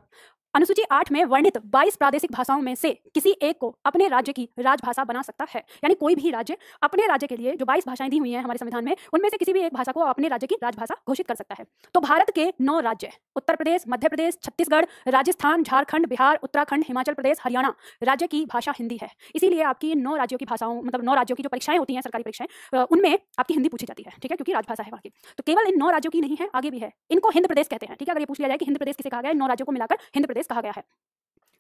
Speaker 1: अनुसूची 8 में वर्णित 22 प्रादेशिक भाषाओं में से किसी एक को अपने राज्य की राजभाषा बना सकता है। यानी कोई भी राज्य अपने राज्य के लिए जो 22 भाषाएं दी हुई हैं हमारे संविधान में, उनमें से किसी भी एक भाषा को अपने राज्य की राजभाषा घोषित कर सकता है। तो भारत के 9 राज्य, उत्तर प्रदेश, मध्य प्रदेश, छत्तीसगढ़, राजस्थान, झारखंड, बिहार, उत्तराखंड, हिमाचल प्रदेश, हरियाणा, राज्य की भाषा हिंदी है। इसीलिए आपकी 9 राज्यों की भाषाओं, मतलब 9 राज्यों की जो परीक्षाएं होती हैं, सरकारी परीक्षाएं, उनमें आपकी हिंदी पूछी जाती है, ठीक है, क्योंकि राजभाषा है वहाँ की। तो केवल इन 9 राज्यों की नहीं है, आगे भी है। इनको हिंद प्रदेश कहते हैं, ठीक है। अगर ये पूछ लिया जाए कि हिंद प्रदेश किसे कहा गया है, 9 राज्यों को मिलाकर हिंद प्रदेश कहा गया है।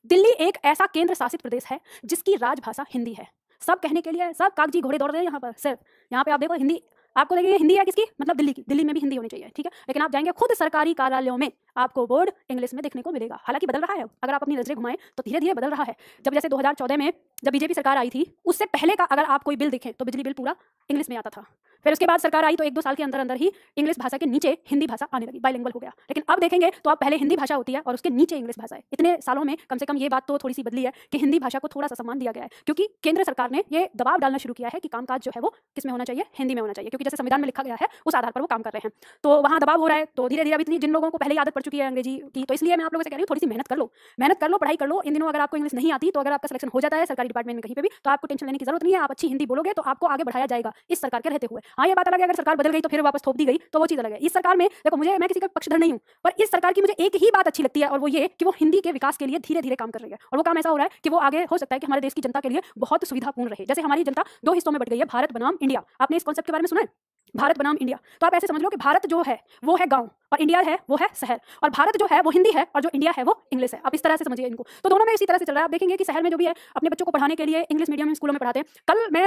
Speaker 1: दिल्ली एक ऐसा केंद्र शासित प्रदेश है जिसकी राजभाषा हिंदी है। सब कहने के लिए सब कागजी घोड़े दौड़ रहे हैं यहाँ पर, सिर्फ यहाँ पे आप देखो हिंदी, आपको देखिए हिंदी है किसकी, मतलब दिल्ली की। दिल्ली में भी हिंदी होनी चाहिए, ठीक है। लेकिन आप जाएंगे खुद सरकारी कार्यालयों में आपको बोर्ड इंग्लिश में देखने को मिलेगा। हालांकि बदल रहा है, अगर आप अपनी नजरें घुमाएं तो धीरे धीरे बदल रहा है। जब जैसे 2014 में जब बीजेपी सरकार आई थी, उससे पहले का अगर आप कोई बिल देखें तो बिजली बिल पूरा इंग्लिश में आता था। फिर उसके बाद सरकार आई तो 1-2 साल के अंदर अंदर ही इंग्लिश भाषा के नीचे हिंदी भाषा आने लगी, बाइलिंगुअल हो गया। लेकिन अब देखेंगे तो अब पहले हिंदी भाषा होती है और उसके नीचे इंग्लिश भाषा है। इतने सालों में कम से कम ये बात तो थोड़ी सी बदली है कि हिंदी भाषा को थोड़ा सा सम्मान दिया गया है, क्योंकि केंद्र सरकार ने ये दबाव डालना शुरू किया है कि कामकाज जो है वो किस में होना चाहिए, हिंदी में होना चाहिए, क्योंकि जैसे संविधान में लिखा गया है उस आधार पर वो काम कर रहे हैं। तो वहाँ दबाव हो रहा है। तो धीरे धीरे अब इतनी जिन लोगों को पहले ही आदत पड़ चुकी है अंग्रेजी की, तो इसलिए मैं आप लोगों से कह रही हूँ थोड़ी सी मेहनत कर लो, पढ़ाई कर लो। इन दिनों अगर आपको इंग्लिश नहीं आती तो अगर आपका सिलेक्शन हो जाता है सरकारी डिपार्टमेंट में कहीं पे भी, तो आपको टेंशन लेने की जरूरत नहीं है। आप अच्छी हिंदी बोलोगे तो आपको आगे बढ़ाया जाएगा इस सरकार के रहते हुए। हाँ, ये बात अलग है अगर सरकार बदल गई तो फिर वापस थोप दी गई तो वो चीज़ अलग है। इस सरकार में देखो, मैं किसी का पक्षधर नहीं हूँ, पर इस सरकार की मुझे एक ही बात अच्छी लगती है, और वो ये कि वो हिंदी के विकास के लिए धीरे धीरे काम कर रही है। और वो काम ऐसा हो रहा है कि वो आगे हो सकता है कि हमारे देश की जनता के लिए बहुत सुविधापूर्ण रहे। जैसे हमारी जनता 2 हिस्सों में बट गई है, भारत बनाम इंडिया। आपने इस कॉन्सेप्ट के बारे में सुना है, भारत बनाम इंडिया? तो आप ऐसे समझ लो कि भारत जो है वो है गांव और इंडिया है वो है शहर, और भारत जो है वो हिंदी है और जो इंडिया है वो इंग्लिश है। आप इस तरह से समझिए इनको। तो दोनों में इसी तरह से चल रहा है। आप देखेंगे कि शहर में जो भी है अपने बच्चों को पढ़ाने के लिए इंग्लिश मीडियम स्कूलों में पढ़ाते हैं। कल मैं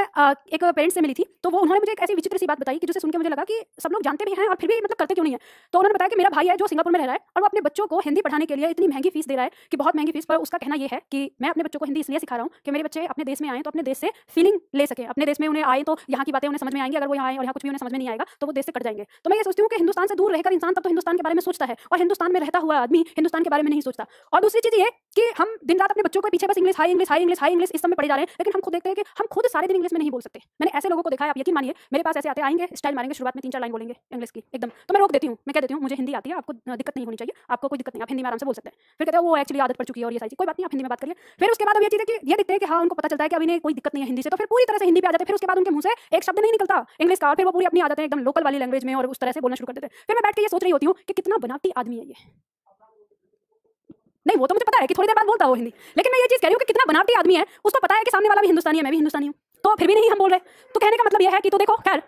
Speaker 1: एक पेरेंट्स से मिली थी, तो वो उन्होंने मुझे एक ऐसी विचित्र सी बात बताई कि जिसे सुनकर मुझे लगा कि सब लोग जानते भी हैं और फिर भी मतलब करते क्यों नहीं है। तो उन्होंने बताया कि मेरा भाई है जो सिंगापुर में रह रहा है और वो अपने बच्चों को हिंदी पढ़ाने के लिए इतनी महंगी फीस दे रहा है कि बहुत महंगी फीस, पर उसका कहना यह है कि मैं अपने बच्चों को हिंदी इसलिए सिखा रहा हूँ कि मेरे बच्चे अपने देश में आए तो अपने देश से फीलिंग ले सके, अपने देश में उन्हें आए तो यहाँ की बातें उन्हें समझ में आएंगी। अगर वो यहाँ आए और यहाँ कुछ भी उन्हें समझ में नहीं आएगा तो वो देश से कट जाएंगे। तो मैं ये सोचती हूँ कि हिंदुस्तान से दूर रहकर इंसान तब तो हिंदुस्तान के बारे में सोचता है, और हिंदुस्तान में रहता हुआ आदमी हिंदुस्तान के बारे में नहीं सोचता। और दूसरी चीज ये कि हम दिन रात अपने बच्चों के पीछे बस English high English high English high English इस सब में पढ़े जा रहे हैं, लेकिन हम खुद देखते हैं कि हम खुद सारे दिन इंग्लिश में नहीं बोल सकते। मैंने ऐसे लोगों को देखा है, आप यकीन मानिए, मेरे पास ऐसे आते आएंगे, स्टाइल मारेंगे, शुरुआत में 3-4 लाइन बोलेंगे इंग्लिश की एकदम, तो मैं रोक देती हूँ। मैं कह देती हूँ मुझे हिंदी आती है, आपको दिक्कत नहीं होनी चाहिए, आपको कोई दिक्कत नहीं, आप हिंदी में आराम से बोल सकते हैं। फिर कहते हैं वो एक्चुअली आदत पड़ चुकी है और ये सारी चीज, कोई बात नहीं, आप हिंदी में बात करिए। फिर उसके बाद अब ये चीज़ है कि ये दिखते हैं कि हाँ उनको पता चलता है कि अब इन्हें कोई दिक्कत नहीं है हिंदी से, तो फिर पूरी तरह से हिंदी पे आ जाते हैं। फिर उसके बाद उनके मुंह से एक शब्द नहीं निकलता इंग्लिश का, और फिर वो पूरी अपनी आदतें एकदम लोकल वाली लैंग्वेज में और उस तरह से बोलना शुरू कर देते हैं। फिर मैं बैठ के ये सोच रही होती हूँ कि कितना बनावटी आदमी है ये। नहीं, वो तो मुझे पता है कि थोड़ी देर बाद बोलता है वो हिंदी, लेकिन मैं ये चीज कह रही हूँ कि कितना बनावटी आदमी है। उसको पता है कि सामने वाला भी हिंदुस्तानी है, मैं भी हिंदुस्तानी हूँ, तो फिर भी नहीं हम बोल रहे। तो कहने का मतलब यह है कि तो देखो, खैर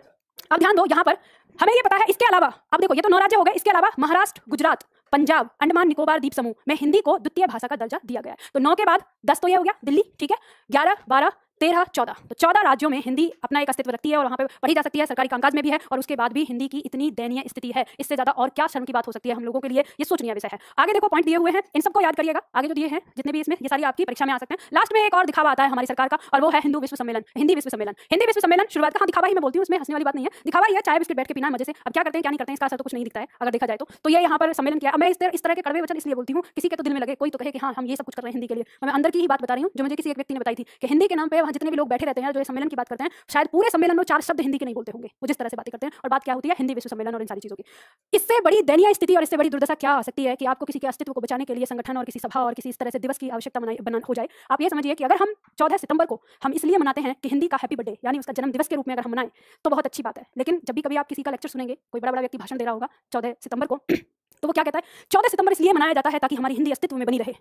Speaker 1: अब ध्यान दो, यहाँ पर हमें ये पता है, इसके अलावा अब देखो ये तो 9 राज्य हो गए, इसके अलावा महाराष्ट्र, गुजरात, पंजाब, अंडमान निकोबार द्वीप समूह में हिंदी को द्वितीय भाषा का दर्जा दिया गया है। तो 9 के बाद 10 तो ये हो गया दिल्ली, ठीक है, 11, 12, 13, 14, तो 14 राज्यों में हिंदी अपना एक अस्तित्व रखती है और वहाँ पे पढ़ी जा सकती है, सरकारी कामकाज में भी है, और उसके बाद भी हिंदी की इतनी दयनीय स्थिति है, इससे ज्यादा और क्या शर्म की बात हो सकती है हम लोगों के लिए, ये सोचनीय विषय है। आगे देखो पॉइंट दिए हुए हैं, इन सबको याद करिएगा, आगे जो दिए हैं जितने भी इसमें, ये सारी आपकी परीक्षा में आ सकते हैं। लास्ट में एक और दिखावा आता है हमारी सरकार का, और वो है हिंदू विश्व सम्मेलन, हिंदी विश्व सम्मेलन। हिंदी विश्व सम्मेलन शुरुआत का, हाँ दिखावा ही मैं बोलती हूँ, उसमें हंसने वाली बात नहीं है, दिखावा ही है, चाय बिस्किट बैठ के पीना है मजे से। अब क्या करते हैं क्या नहीं करते हैं इसका असर तो कुछ नहीं दिखता है अगर देखा जाए तो ये यहाँ पर सम्मेलन किया। अब मैं इस तरह के कड़वे वचन इसलिए बोलती हूँ, किसी के तो दिल में लगे, कोई तो कहे कि हाँ हम ये सब कुछ कर रहे हैं हिंदी के लिए, मैं अंदर की ही बात बता रही हूँ, जो मुझे किसी एक व्यक्ति ने बताई थी कि हिंदी के नाम पे वहाँ जितने भी लोग बैठे रहते हैं जो ये सम्मेलन की बात करते हैं, शायद पूरे सम्मेलन में 4 शब्द हिंदी के नहीं बोलते होंगे, वो जिस तरह से बातें करते हैं। और बात क्या होती है, हिंदी विश्व सम्मेलन और इन सारी चीजों की। इससे बड़ी दयनीय स्थिति और इससे बड़ी दुर्दशा क्या आ सकती है कि आपको किसी के अस्तित्व को बचाने के लिए संगठन और किसी सभा और किसी इस तरह से दिवस की आवश्यकता हो जाए। आप ये समझिए कि अगर हम 14 सितंबर को हम इसलिए मनाते हैं कि हिंदी का हैप्पी बर्थडे यानी उसका जन्म दिवस के रूप में अगर हम मनाएं तो बहुत अच्छी बात है, लेकिन जब भी कभी आप किसी का लेक्चर सुनेंगे, कोई बड़ा व्यक्ति भाषण दे रहा होगा 14 सितंबर को, तो वो क्या कहता है, 14 सितंबर इसलिए मनाया जाता है ताकि हमारी हिंदी अस्तित्व में बनी रहे।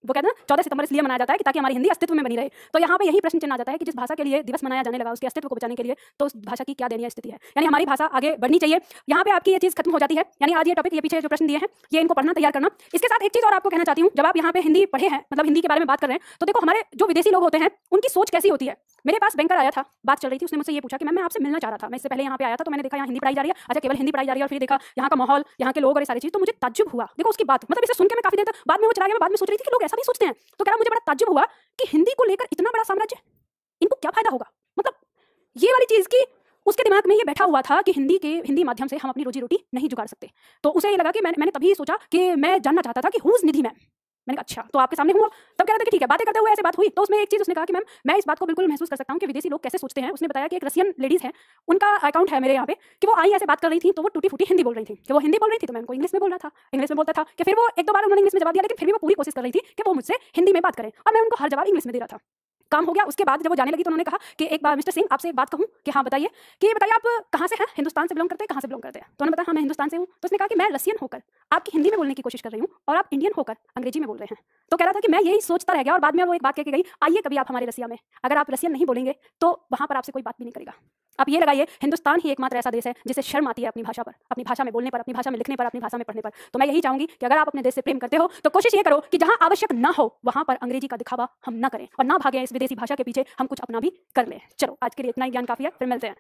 Speaker 1: वो कहते हैं ना 14 सितंबर इसलिए मनाया जाता है कि ताकि हमारी हिंदी अस्तित्व में बनी रहे। तो यहाँ पे यही प्रश्न चिन्ह आ जाता है कि जिस भाषा के लिए दिवस मनाया जाने लगा उसके अस्तित्व को बचाने के लिए, तो उस भाषा की क्या दयनीय स्थिति है, यानी हमारी भाषा आगे बढ़नी चाहिए। यहाँ पे आपकी ये चीज खत्म हो जाती है, यानी आज ये टॉपिक, ये पीछे जो प्रश्न दिए हैं ये इनको पढ़ना तैयार करना। इसके साथ एक चीज और आपको कहना चाहती हूँ, जब आप यहाँ पे हिंदी पढ़े हैं, मतलब हिंदी के बारे में बात कर रहे हैं, तो देखो हमारे जो विदेशी लोग होते हैं उनकी सोच कैसी होती है। मेरे पास बैंकर आया था, बात चल रही थी, उसने मुझसे ये पूछा कि मैं आपसे मिलना चाह रहा था, मैं इससे पहले यहाँ पे आया था तो मैंने देखा यहाँ हिंदी पढ़ाई जा रही है, अच्छा केवल हिंदी पढ़ाई जा रही है, और फिर देखा यहाँ का माहौल, यहाँ के लोग और ये सारी चीज, तो मुझे ताज्जुब हुआ। देखो उसकी बात, मतलब इसे सुन के मैं काफी देर तक, बाद में वो चला गया, मैं बाद में सोच रही थी कि लोग ऐसा भी सोचते हैं, तो कह रहा मुझे बड़ा ताज्जुब हुआ कि हिंदी को लेकर इतना बड़ा साम्राज्य, इनको क्या फायदा होगा, मतलब ये वाली चीज की उसके दिमाग में ये बैठा हुआ था कि हिंदी माध्यम से हम अपनी रोजी रोटी नहीं जुगाड़ सकते। तो उसे ये लगा कि मैंने तभी सोचा कि मैं जानना चाहता था कि हु इज निधि मैम। मैंने कहा अच्छा, तो आपके सामने हूँ। तब कह रहे थे कि ठीक है, बातें करते हुए ऐसे बात हुई, तो उसमें एक चीज उसने कहा कि मैम मैं इस बात को बिल्कुल महसूस कर सकता हूँ कि विदेशी लोग कैसे सोचते हैं। उसने बताया कि एक रशियन लेडीज है, उनका अकाउंट है मेरे यहाँ पे, कि वो आई ऐसे बात कर रही थी, तो वो टूटी फूटी हिंदी बोल रही थी, कि वो हिंदी बोल रही थी तो मैं उनको इंग्लिश में बोल रहा था, इंग्लिश में बोलता था, कि फिर वो 1-2 बार उन्होंने इंग्लिश में जवाब दिया, लेकिन फिर भी वो पूरी कोशिश कर रही थी कि वो मुझसे हिंदी में बात करें, और मैं उनको हर जवाब इंग्लिश में दे रहा था। काम हो गया। उसके बाद जब वो जाने लगी तो उन्होंने कहा कि एक बार मिस्टर सिंह आपसे एक बात कहूं, कि हाँ बताइए, कि बताइए आप कहाँ से हैं, हिंदुस्तान से बिलोंग करते हैं, कहाँ से बिलोंग करते हैं। तो उन्होंने बताया हाँ मैं हिंदुस्तान से हूँ। तो उसने कहा कि मैं रसियन होकर आपकी हिंदी में बोलने की कोशिश कर रही हूँ और आप इंडियन होकर अंग्रेजी में बोल रहे हैं। तो कह रहा था कि मैं यही सोचता रह गया, और बाद में वो एक बात कह के गई, आइए कभी आप हमारे रसिया में, अगर आप रसियन नहीं बोलेंगे तो वहाँ पर आपसे कोई बात भी नहीं करेगा। आप ये लगाइए, हिंदुस्तान ही एकमात्र ऐसा देश है जिसे शर्म आती है अपनी भाषा पर, अपनी भाषा में बोलने पर, अपनी भाषा में लिखने पर, अपनी भाषा में पढ़ने पर। तो मैं यही चाहूंगी कि अगर आप अपने देश से प्रेम करते हो तो कोशिश ये करो कि जहां आवश्यक ना हो वहां पर अंग्रेजी का दिखावा हम ना करें, और ना भागें इस विदेशी भाषा के पीछे, हम कुछ अपना भी कर लें। चलो आज के लिए इतना ही ज्ञान काफी है, फिर मिलते हैं।